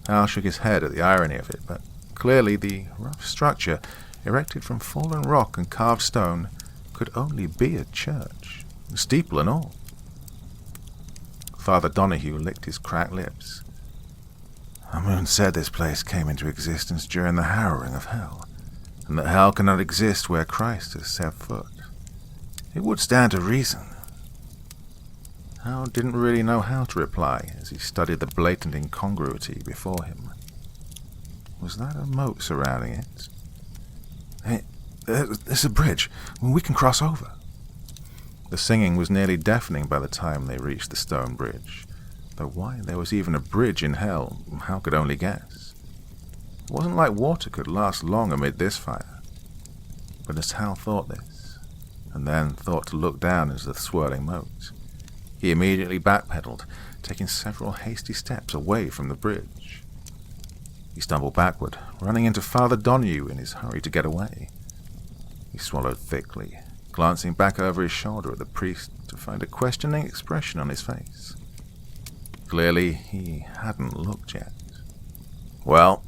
Hal shook his head at the irony of it, but clearly the rough structure, erected from fallen rock and carved stone, could only be a church, steeple and all. Father Donahue licked his cracked lips. Amun said this place came into existence during the harrowing of hell, and that hell cannot exist where Christ has set foot. It would stand to reason. Hal didn't really know how to reply as he studied the blatant incongruity before him. Was that a moat surrounding it? Hey, there's a bridge. We can cross over. The singing was nearly deafening by the time they reached the stone bridge, though why there was even a bridge in hell, Hal could only guess. It wasn't like water could last long amid this fire. But as Hal thought this, and then thought to look down into the swirling moat, he immediately backpedaled, taking several hasty steps away from the bridge. He stumbled backward, running into Father Donahue in his hurry to get away. He swallowed thickly, glancing back over his shoulder at the priest to find a questioning expression on his face. Clearly, he hadn't looked yet. Well,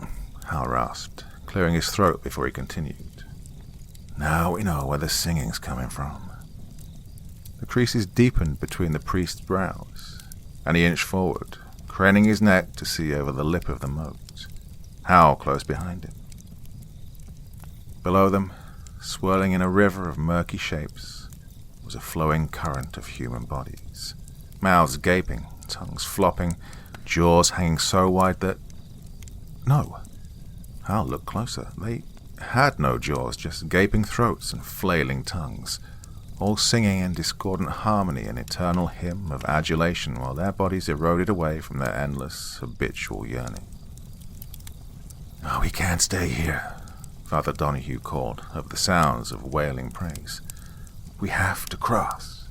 Hal rasped, clearing his throat before he continued. Now we know where the singing's coming from. The creases deepened between the priest's brows, and he inched forward, craning his neck to see over the lip of the moat, Hal close behind him. Below them, swirling in a river of murky shapes, was a flowing current of human bodies, mouths gaping, tongues flopping, jaws hanging so wide that... No. Hal looked closer. They had no jaws, just gaping throats and flailing tongues, all singing in discordant harmony an eternal hymn of adulation while their bodies eroded away from their endless, habitual yearning. "Oh, we can't stay here," Father Donahue called over the sounds of wailing praise. "We have to cross."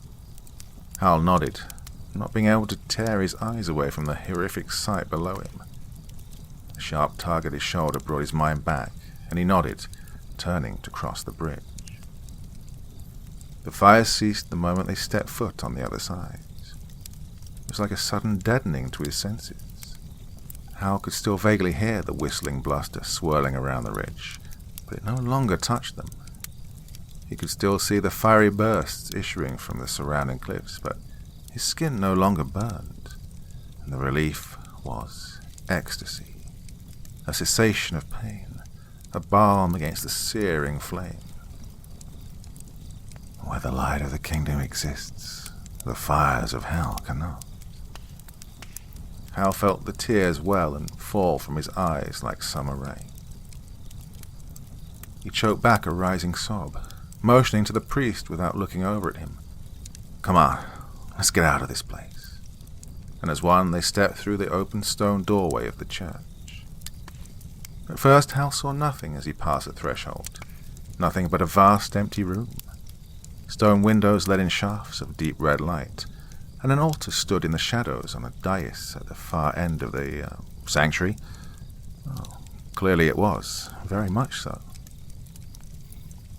Hal nodded, not being able to tear his eyes away from the horrific sight below him. A sharp tug at his shoulder brought his mind back, and he nodded, turning to cross the bridge. The fire ceased the moment they stepped foot on the other side. It was like a sudden deadening to his senses. Hal could still vaguely hear the whistling bluster swirling around the ridge, but it no longer touched them. He could still see the fiery bursts issuing from the surrounding cliffs, but his skin no longer burned, and the relief was ecstasy, a cessation of pain, a balm against the searing flame. Where the light of the kingdom exists, the fires of hell cannot. Hal felt the tears well and fall from his eyes like summer rain. He choked back a rising sob, motioning to the priest without looking over at him. "Come on, let's get out of this place." And as one, they stepped through the open stone doorway of the church. At first, Hal saw nothing as he passed the threshold, nothing but a vast empty room. Stone windows let in shafts of deep red light, and an altar stood in the shadows on a dais at the far end of the sanctuary. Oh, clearly it was, very much so.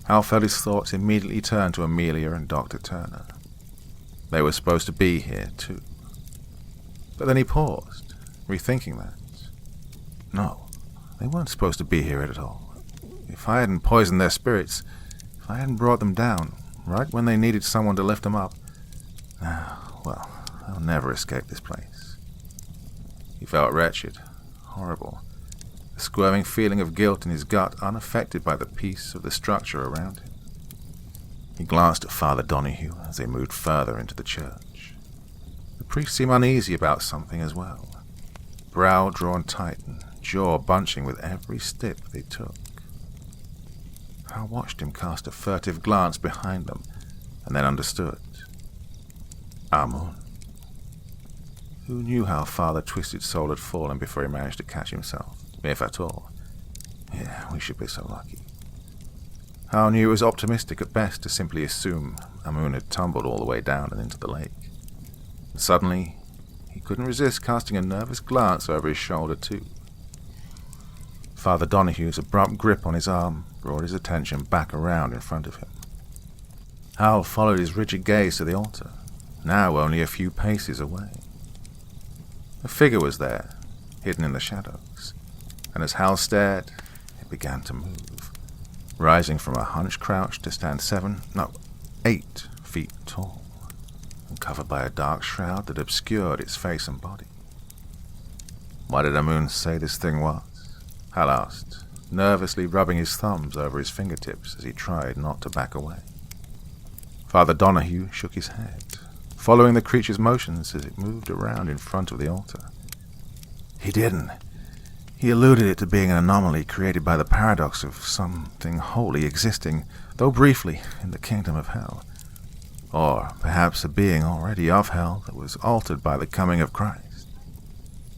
Hal felt his thoughts immediately turn to Amelia and Dr. Turner. They were supposed to be here, too. But then he paused, rethinking that. No, they weren't supposed to be here at all. If I hadn't poisoned their spirits, if I hadn't brought them down, right when they needed someone to lift them up, well, they'll never escape this place. He felt wretched, horrible, a squirming feeling of guilt in his gut unaffected by the peace of the structure around him. He glanced at Father Donahue as they moved further into the church. The priest seemed uneasy about something as well, brow drawn tight and jaw bunching with every step they took. Hal watched him cast a furtive glance behind them, and then understood. Amun. Who knew how far the twisted soul had fallen before he managed to catch himself, if at all? Yeah, we should be so lucky. Hal knew it was optimistic at best to simply assume Amun had tumbled all the way down and into the lake. And suddenly, he couldn't resist casting a nervous glance over his shoulder, too. Father Donahue's abrupt grip on his arm brought his attention back around in front of him. Hal followed his rigid gaze to the altar, now only a few paces away. A figure was there, hidden in the shadows, and as Hal stared, it began to move, rising from a hunched crouch to stand 8 feet tall, and covered by a dark shroud that obscured its face and body. What did Amun say this thing was? Hal asked, nervously rubbing his thumbs over his fingertips as he tried not to back away. Father Donahue shook his head, following the creature's motions as it moved around in front of the altar. He didn't. He alluded it to being an anomaly created by the paradox of something wholly existing, though briefly, in the kingdom of hell. Or perhaps a being already of hell that was altered by the coming of Christ.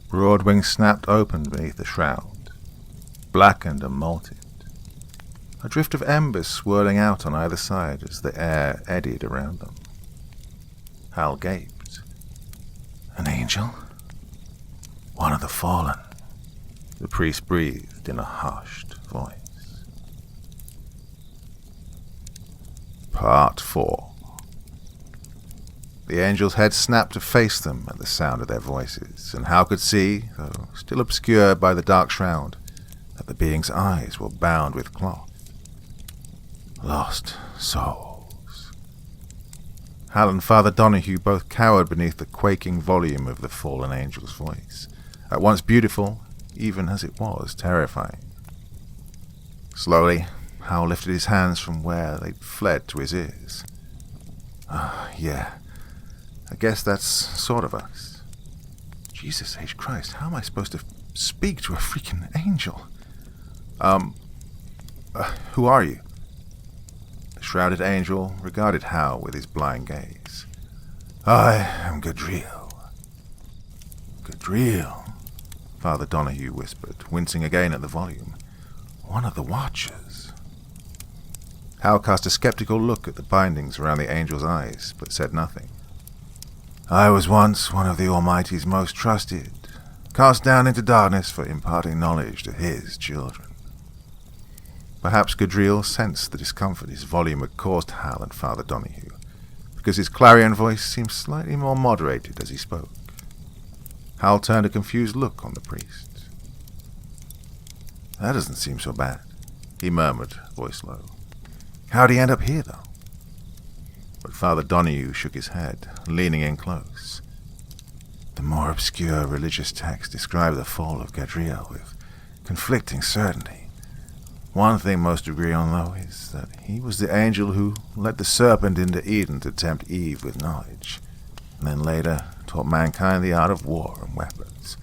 Broad wings snapped open beneath the shroud, blackened and molted. A drift of embers swirling out on either side as the air eddied around them. Hal gaped. An angel? One of the fallen, the priest breathed in a hushed voice. Part 4. The angel's head snapped to face them at the sound of their voices, and Hal could see, though still obscured by the dark shroud, that the being's eyes were bound with cloth. Lost souls. Hal and Father Donahue both cowered beneath the quaking volume of the fallen angel's voice, at once beautiful, even as it was terrifying. Slowly, Hal lifted his hands from where they'd fled to his ears. Yeah, I guess that's sort of us. Jesus H. Christ, how am I supposed to speak to a freaking angel? Who are you? The shrouded angel regarded Hal with his blind gaze. I am Gadriel. Gadriel, Father Donahue whispered, wincing again at the volume. One of the Watchers. Hal cast a skeptical look at the bindings around the angel's eyes, but said nothing. I was once one of the Almighty's most trusted, cast down into darkness for imparting knowledge to his children. Perhaps Gadriel sensed the discomfort his volume had caused Hal and Father Donahue, because his clarion voice seemed slightly more moderated as he spoke. Hal turned a confused look on the priest. "That doesn't seem so bad," he murmured, voice low. "How'd he end up here, though?" But Father Donahue shook his head, leaning in close. The more obscure religious texts describe the fall of Gadriel with conflicting certainty. One thing most agree on, though, is that he was the angel who led the serpent into Eden to tempt Eve with knowledge, and then later taught mankind the art of war and weapons.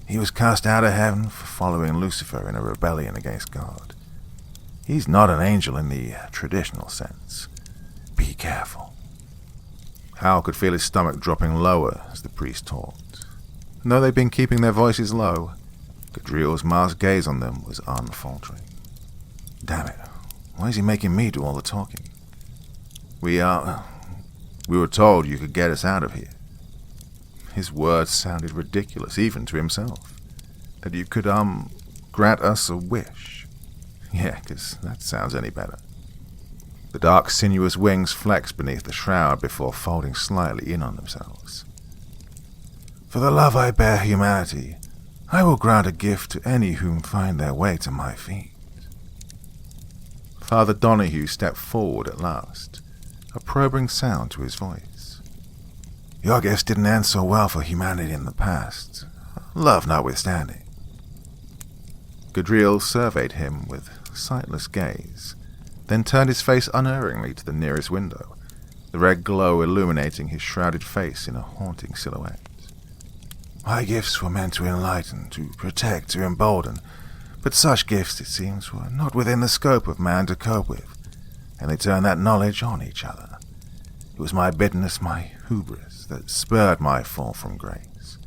He was cast out of heaven for following Lucifer in a rebellion against God. He's not an angel in the traditional sense. Be careful. Hal could feel his stomach dropping lower as the priest talked. And though they'd been keeping their voices low, Gadriel's masked gaze on them was unfaltering. Damn it, why is he making me do all the talking? We were told you could get us out of here. His words sounded ridiculous, even to himself. That you could, grant us a wish. Yeah, 'cause that sounds any better. The dark, sinuous wings flexed beneath the shroud before folding slightly in on themselves. For the love I bear humanity, I will grant a gift to any whom find their way to my feet. Father Donahue stepped forward at last, a probing sound to his voice. Your gifts didn't end so well for humanity in the past, love notwithstanding. Gadriel surveyed him with sightless gaze, then turned his face unerringly to the nearest window, the red glow illuminating his shrouded face in a haunting silhouette. My gifts were meant to enlighten, to protect, to embolden, but such gifts, it seems, were not within the scope of man to cope with, and they turned that knowledge on each other. It was my bitterness, my hubris, that spurred my fall from grace.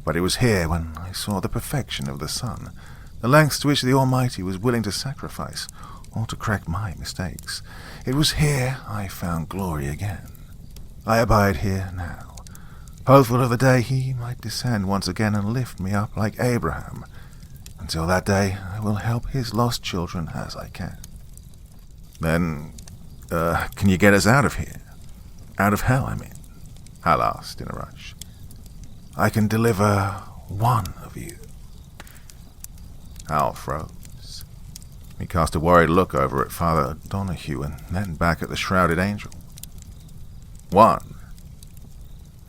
But it was here when I saw the perfection of the Son, the lengths to which the Almighty was willing to sacrifice, all to correct my mistakes. It was here I found glory again. I abide here now, hopeful of the day he might descend once again and lift me up like Abraham. Until that day, I will help his lost children as I can. Then, can you get us out of here? Out of hell, I mean, Hal asked in a rush. I can deliver one of you. Hal froze. He cast a worried look over at Father Donahue and then back at the shrouded angel. One.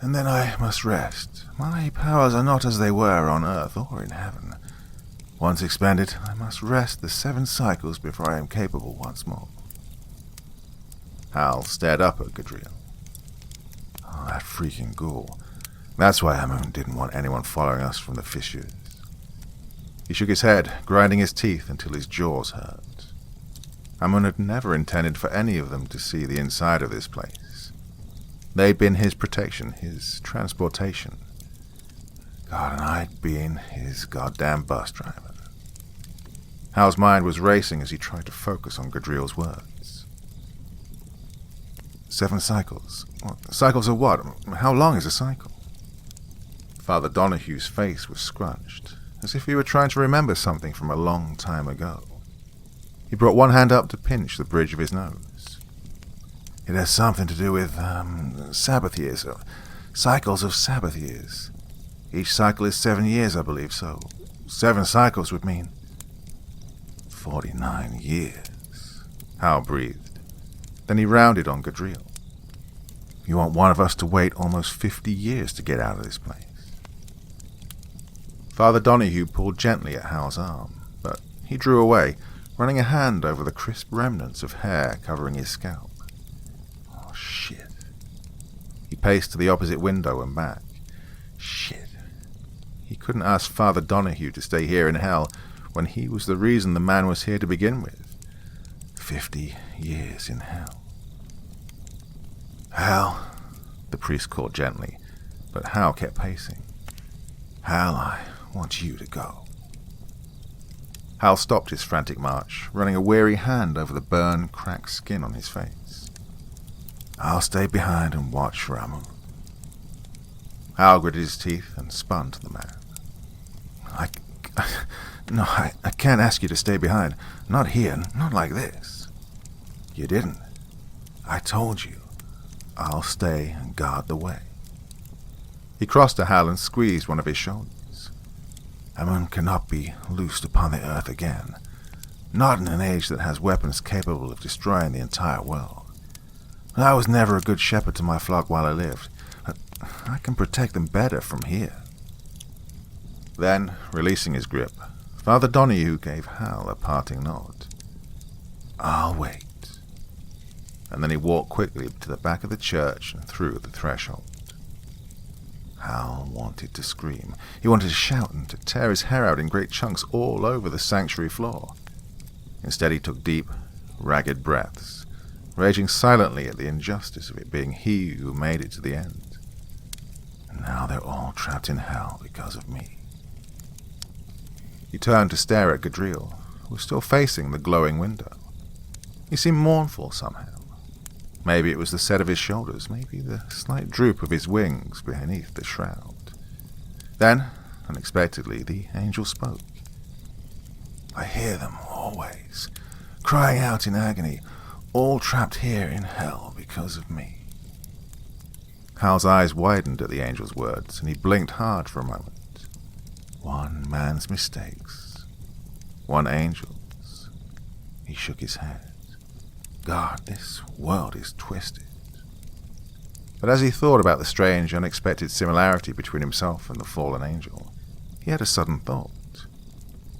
And then I must rest. My powers are not as they were on earth or in heaven. Once expended, I must rest the 7 cycles before I am capable once more. Hal stared up at Gadriel. Oh, that freaking ghoul. That's why Amun didn't want anyone following us from the fissures. He shook his head, grinding his teeth until his jaws hurt. Amun had never intended for any of them to see the inside of this place. They'd been his protection, his transportation. God, and I'd been his goddamn bus driver. Hal's mind was racing as he tried to focus on Gadriel's words. 7 cycles? Cycles of what? How long is a cycle? Father Donahue's face was scrunched, as if he were trying to remember something from a long time ago. He brought one hand up to pinch the bridge of his nose. It has something to do with, Sabbath years, cycles of Sabbath years. Each cycle is 7 years, I believe, so 7 cycles would mean 49 years, Hal breathed. Then he rounded on Gadriel. You want one of us to wait almost 50 years to get out of this place? Father Donahue pulled gently at Hal's arm, but he drew away, running a hand over the crisp remnants of hair covering his scalp. Oh, shit. He paced to the opposite window and back. Shit. He couldn't ask Father Donahue to stay here in hell when he was the reason the man was here to begin with. 50 years in hell. Hal, the priest called gently, but Hal kept pacing. Hal, I want you to go. Hal stopped his frantic march, running a weary hand over the burned, cracked skin on his face. I'll stay behind and watch for Amun. Hal gritted his teeth and spun to the man. No, I can't ask you to stay behind. Not here, not like this. You didn't. I told you. I'll stay and guard the way. He crossed to Hal and squeezed one of his shoulders. Ammon cannot be loosed upon the earth again. Not in an age that has weapons capable of destroying the entire world. I was never a good shepherd to my flock while I lived. I can protect them better from here. Then, releasing his grip, Father Donahue gave Hal a parting nod. I'll wait. And then he walked quickly to the back of the church and through the threshold. Hal wanted to scream. He wanted to shout and to tear his hair out in great chunks all over the sanctuary floor. Instead he took deep, ragged breaths, raging silently at the injustice of it being he who made it to the end. And now they're all trapped in hell because of me. He turned to stare at Gadriel, who was still facing the glowing window. He seemed mournful somehow. Maybe it was the set of his shoulders, maybe the slight droop of his wings beneath the shroud. Then, unexpectedly, the angel spoke. I hear them always, crying out in agony, all trapped here in hell because of me. Hal's eyes widened at the angel's words, and he blinked hard for a moment. One man's mistakes, one angel's. He shook his head. God, this world is twisted. But as he thought about the strange, unexpected similarity between himself and the fallen angel, he had a sudden thought.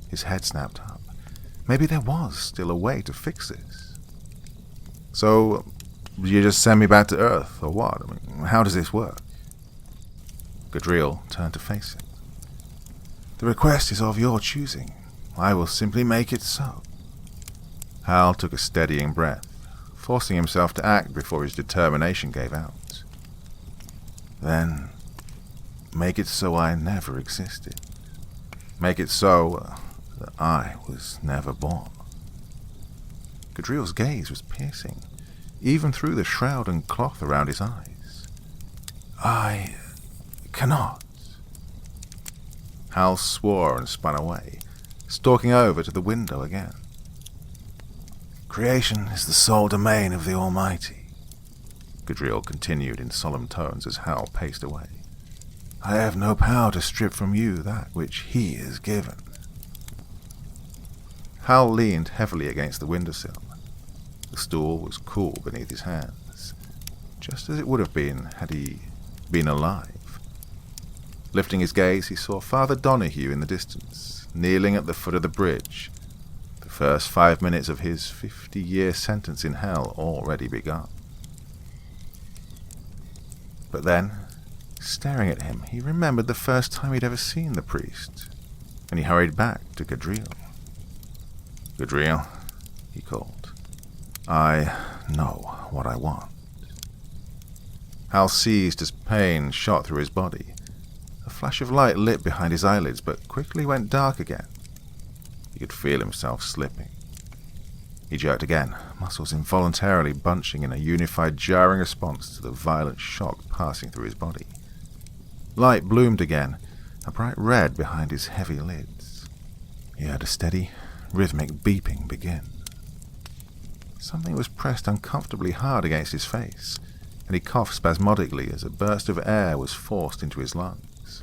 His head snapped up. Maybe there was still a way to fix this. So, you just send me back to Earth, or what? I mean, how does this work? Gadriel turned to face him. The request is of your choosing. I will simply make it so. Hal took a steadying breath, forcing himself to act before his determination gave out. Then, make it so I never existed. Make it so that I was never born. Gadriel's gaze was piercing, even through the shroud and cloth around his eyes. I cannot. Hal swore and spun away, stalking over to the window again. Creation is the sole domain of the Almighty, Gadriel continued in solemn tones as Hal paced away. I have no power to strip from you that which he has given. Hal leaned heavily against the windowsill. The stool was cool beneath his hands, just as it would have been had he been alive. Lifting his gaze, he saw Father Donahue in the distance, kneeling at the foot of the bridge, the first 5 minutes of his 50-year sentence in hell already begun. But then, staring at him, he remembered the first time he'd ever seen the priest, and he hurried back to Gadriel. Gadriel, he called, I know what I want. Hal seized as pain shot through his body. A flash of light lit behind his eyelids, but quickly went dark again. He could feel himself slipping. He jerked again, muscles involuntarily bunching in a unified jarring response to the violent shock passing through his body. Light bloomed again, a bright red behind his heavy lids. He heard a steady, rhythmic beeping begin. Something was pressed uncomfortably hard against his face, and he coughed spasmodically as a burst of air was forced into his lungs.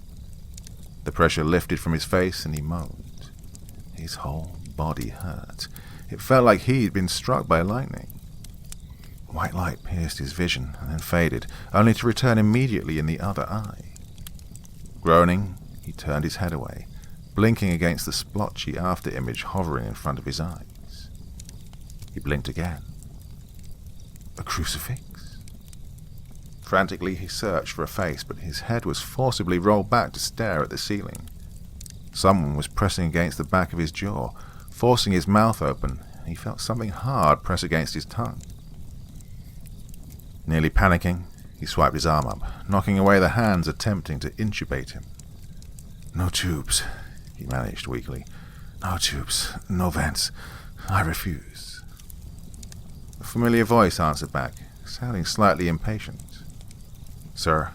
The pressure lifted from his face, and he moaned. His whole body hurt. It felt like he'd been struck by lightning. White light pierced his vision and then faded, only to return immediately in the other eye. Groaning, he turned his head away, blinking against the splotchy after-image hovering in front of his eyes. He blinked again. A crucifix? Frantically, he searched for a face, but his head was forcibly rolled back to stare at the ceiling. Someone was pressing against the back of his jaw, forcing his mouth open, and he felt something hard press against his tongue. Nearly panicking, he swiped his arm up, knocking away the hands attempting to intubate him. No tubes, he managed weakly. No tubes, no vents. I refuse. A familiar voice answered back, sounding slightly impatient. Sir,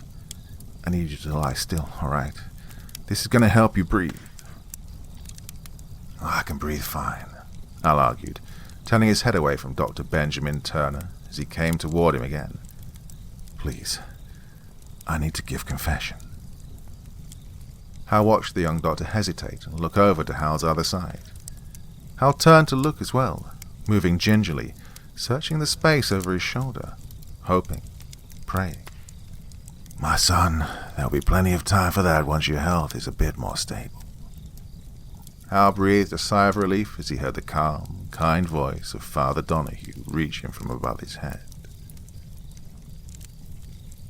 I need you to lie still, all right? This is going to help you breathe. I can breathe fine, Hal argued, turning his head away from Dr. Benjamin Turner as he came toward him again. Please, I need to give confession. Hal watched the young doctor hesitate and look over to Hal's other side. Hal turned to look as well, moving gingerly, searching the space over his shoulder, hoping, praying. My son, there'll be plenty of time for that once your health is a bit more stable. Hal breathed a sigh of relief as he heard the calm, kind voice of Father Donahue reach him from above his head.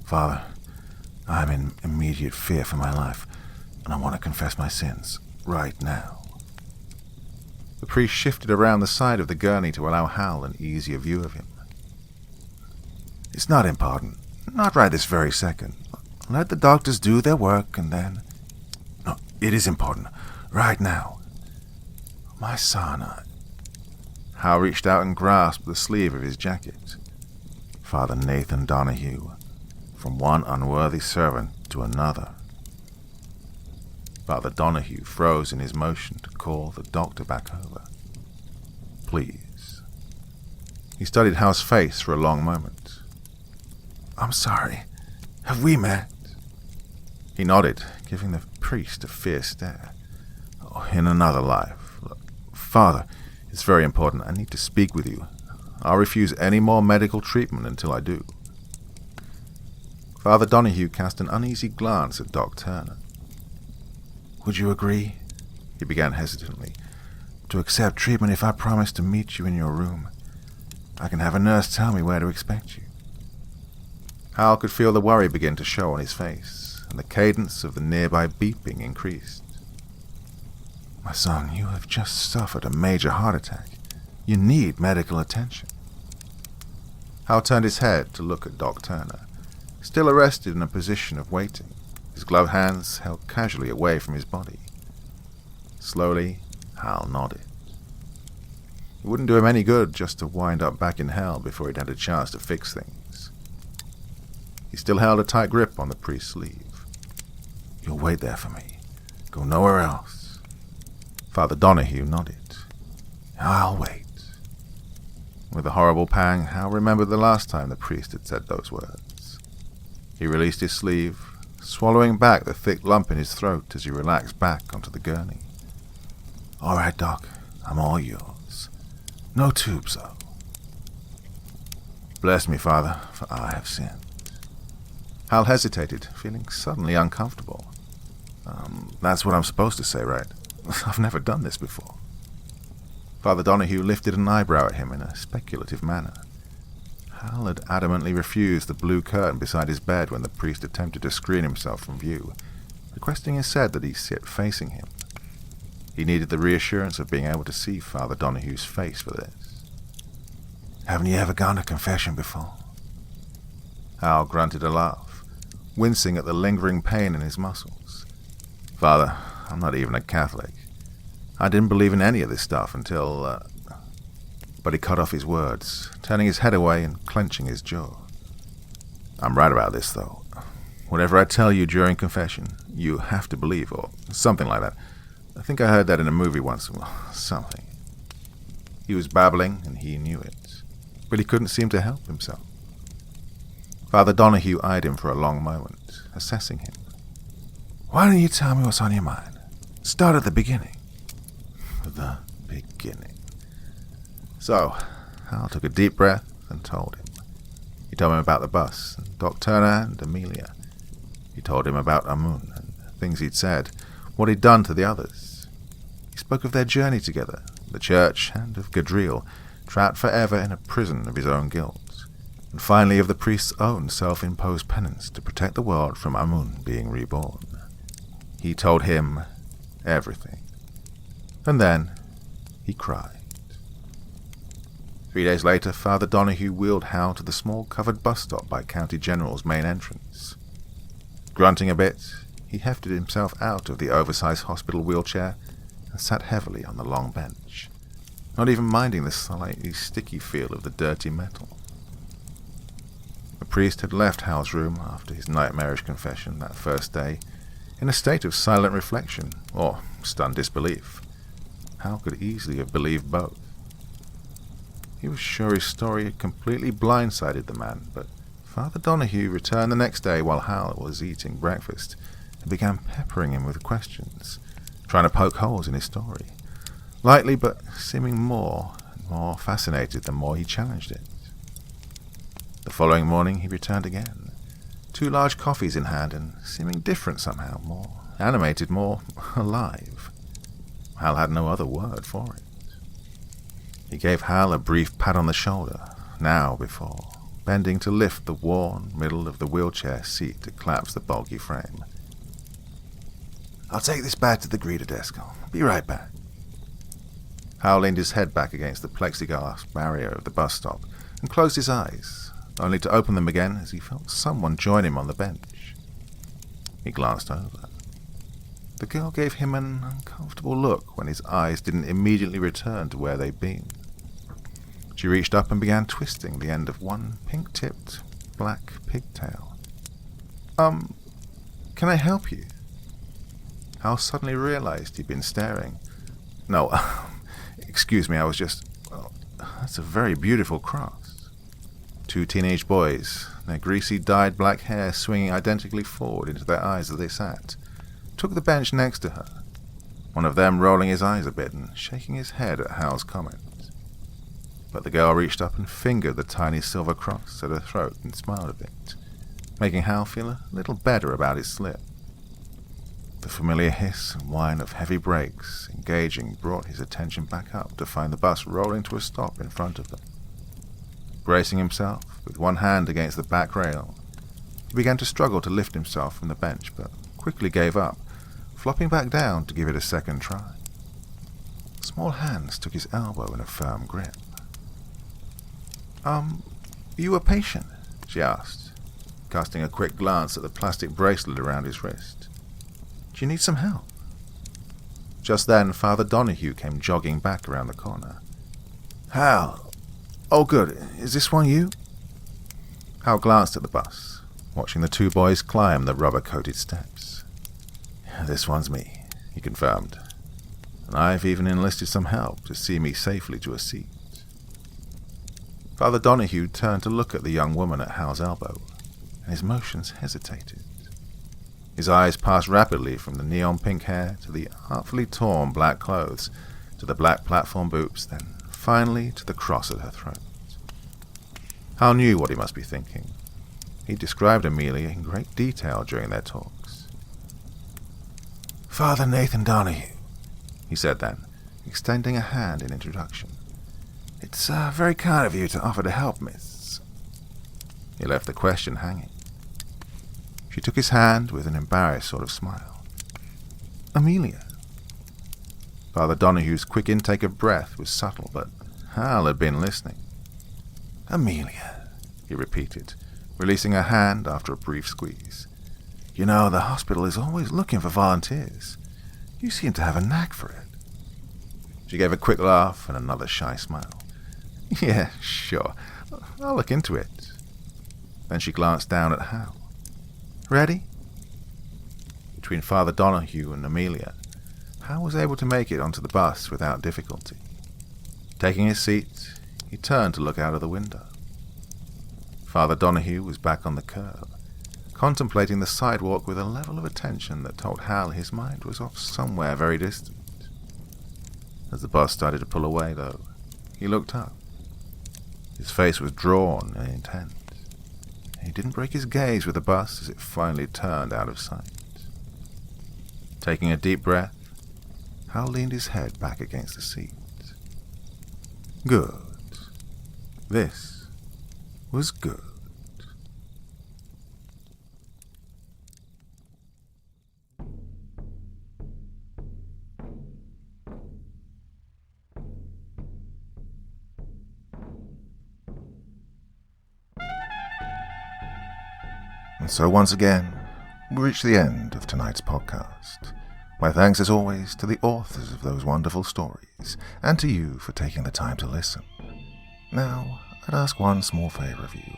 Father, I'm in immediate fear for my life, and I want to confess my sins right now. The priest shifted around the side of the gurney to allow Hal an easier view of him. It's not important. Not right this very second. Let the doctors do their work and then... No, it is important. Right now. My son, Hal reached out and grasped the sleeve of his jacket. Father Nathan Donahue, from one unworthy servant to another. Father Donahue froze in his motion to call the doctor back over. Please. He studied Hal's face for a long moment. I'm sorry. Have we met? He nodded, giving the priest a fierce stare. Oh, in another life. Look, Father, it's very important. I need to speak with you. I'll refuse any more medical treatment until I do. Father Donahue cast an uneasy glance at Doc Turner. Would you agree, he began hesitantly, to accept treatment if I promise to meet you in your room? I can have a nurse tell me where to expect you. Hal could feel the worry begin to show on his face, and the cadence of the nearby beeping increased. My son, you have just suffered a major heart attack. You need medical attention. Hal turned his head to look at Doc Turner, still arrested in a position of waiting, his gloved hands held casually away from his body. Slowly, Hal nodded. It wouldn't do him any good just to wind up back in hell before he'd had a chance to fix things. He still held a tight grip on the priest's sleeve. You'll wait there for me. Go nowhere else. Father Donahue nodded. I'll wait. With a horrible pang, Hal remembered the last time the priest had said those words. He released his sleeve, swallowing back the thick lump in his throat as he relaxed back onto the gurney. All right, Doc, I'm all yours. No tubes, though. Bless me, Father, for I have sinned. Hal hesitated, feeling suddenly uncomfortable. That's what I'm supposed to say, right? I've never done this before. Father Donahue lifted an eyebrow at him in a speculative manner. Hal had adamantly refused the blue curtain beside his bed when the priest attempted to screen himself from view, requesting instead that he sit facing him. He needed the reassurance of being able to see Father Donahue's face for this. Haven't you ever gone to confession before? Hal grunted a laugh, wincing at the lingering pain in his muscles. Father, I'm not even a Catholic. I didn't believe in any of this stuff until... But he cut off his words, turning his head away and clenching his jaw. I'm right about this, though. Whatever I tell you during confession, you have to believe, or something like that. I think I heard that in a movie once. Well, something. He was babbling, and he knew it, but he couldn't seem to help himself. Father Donahue eyed him for a long moment, assessing him. Why don't you tell me what's on your mind? Start at the beginning. The beginning. So, Hal took a deep breath and told him. He told him about the bus, and Doc Turner and Amelia. He told him about Amun and things he'd said, what he'd done to the others. He spoke of their journey together, the church, and of Gadriel, trapped forever in a prison of his own guilt, and finally of the priest's own self-imposed penance to protect the world from Amun being reborn. He told him everything. And then he cried. 3 days later, Father Donahue wheeled Hal to the small covered bus stop by County General's main entrance. Grunting a bit, he hefted himself out of the oversized hospital wheelchair and sat heavily on the long bench, not even minding the slightly sticky feel of the dirty metal. The priest had left Hal's room after his nightmarish confession that first day, in a state of silent reflection, or stunned disbelief. Hal could easily have believed both. He was sure his story had completely blindsided the man, but Father Donahue returned the next day while Hal was eating breakfast and began peppering him with questions, trying to poke holes in his story, lightly but seeming more and more fascinated the more he challenged it. The following morning he returned again, 2 large coffees in hand and seeming different somehow, more animated, more alive. Hal had no other word for it. He gave Hal a brief pat on the shoulder, now before, bending to lift the worn middle of the wheelchair seat to collapse the bulky frame. "I'll take this back to the greeter desk. I'll be right back." Hal leaned his head back against the plexiglass barrier of the bus stop and closed his eyes, only to open them again as he felt someone join him on the bench. He glanced over. The girl gave him an uncomfortable look when his eyes didn't immediately return to where they'd been. She reached up and began twisting the end of one pink-tipped black pigtail. Can I help you?" Hal suddenly realized he'd been staring. "No, excuse me, I was just... Well, that's a very beautiful cross." 2 teenage boys, their greasy dyed black hair swinging identically forward into their eyes as they sat, took the bench next to her, one of them rolling his eyes a bit and shaking his head at Hal's comment. But the girl reached up and fingered the tiny silver cross at her throat and smiled a bit, making Hal feel a little better about his slip. The familiar hiss and whine of heavy brakes engaging brought his attention back up to find the bus rolling to a stop in front of them. Bracing himself, with one hand against the back rail, he began to struggle to lift himself from the bench, but quickly gave up, flopping back down to give it a second try. Small hands took his elbow in a firm grip. You a patient?" she asked, casting a quick glance at the plastic bracelet around his wrist. "Do you need some help?" Just then, Father Donahue came jogging back around the corner. "Hal! Oh, good. Is this one you?" Hal glanced at the bus, watching the 2 boys climb the rubber-coated steps. "This one's me," he confirmed, "and I've even enlisted some help to see me safely to a seat." Father Donahue turned to look at the young woman at Hal's elbow, and his motions hesitated. His eyes passed rapidly from the neon-pink hair to the artfully torn black clothes, to the black platform boots, then finally to the cross at her throat. Hal knew what he must be thinking. He described Amelia in great detail during their talks. "Father Nathan Donahue," he said then, extending a hand in introduction. "It's very kind of you to offer to help, miss." He left the question hanging. She took his hand with an embarrassed sort of smile. "Amelia." Father Donahue's quick intake of breath was subtle, but Hal had been listening. "Amelia," he repeated, releasing her hand after a brief squeeze. "You know, the hospital is always looking for volunteers. You seem to have a knack for it." She gave a quick laugh and another shy smile. "Yeah, sure. I'll look into it." Then she glanced down at Hal. "Ready?" Between Father Donahue and Amelia, Hal was able to make it onto the bus without difficulty. Taking his seat, he turned to look out of the window. Father Donahue was back on the curb, contemplating the sidewalk with a level of attention that told Hal his mind was off somewhere very distant. As the bus started to pull away, though, he looked up. His face was drawn and intent. He didn't break his gaze with the bus as it finally turned out of sight. Taking a deep breath, Hal leaned his head back against the seat. Good. This was good. And so once again, we reach the end of tonight's podcast. My thanks as always to the authors of those wonderful stories, and to you for taking the time to listen. Now, I'd ask one small favor of you.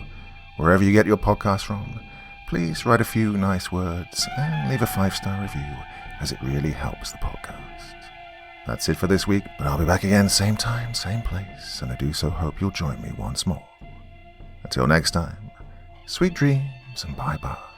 Wherever you get your podcast from, please write a few nice words and leave a 5-star review, as it really helps the podcast. That's it for this week, but I'll be back again same time, same place, and I do so hope you'll join me once more. Until next time, sweet dreams and bye-bye.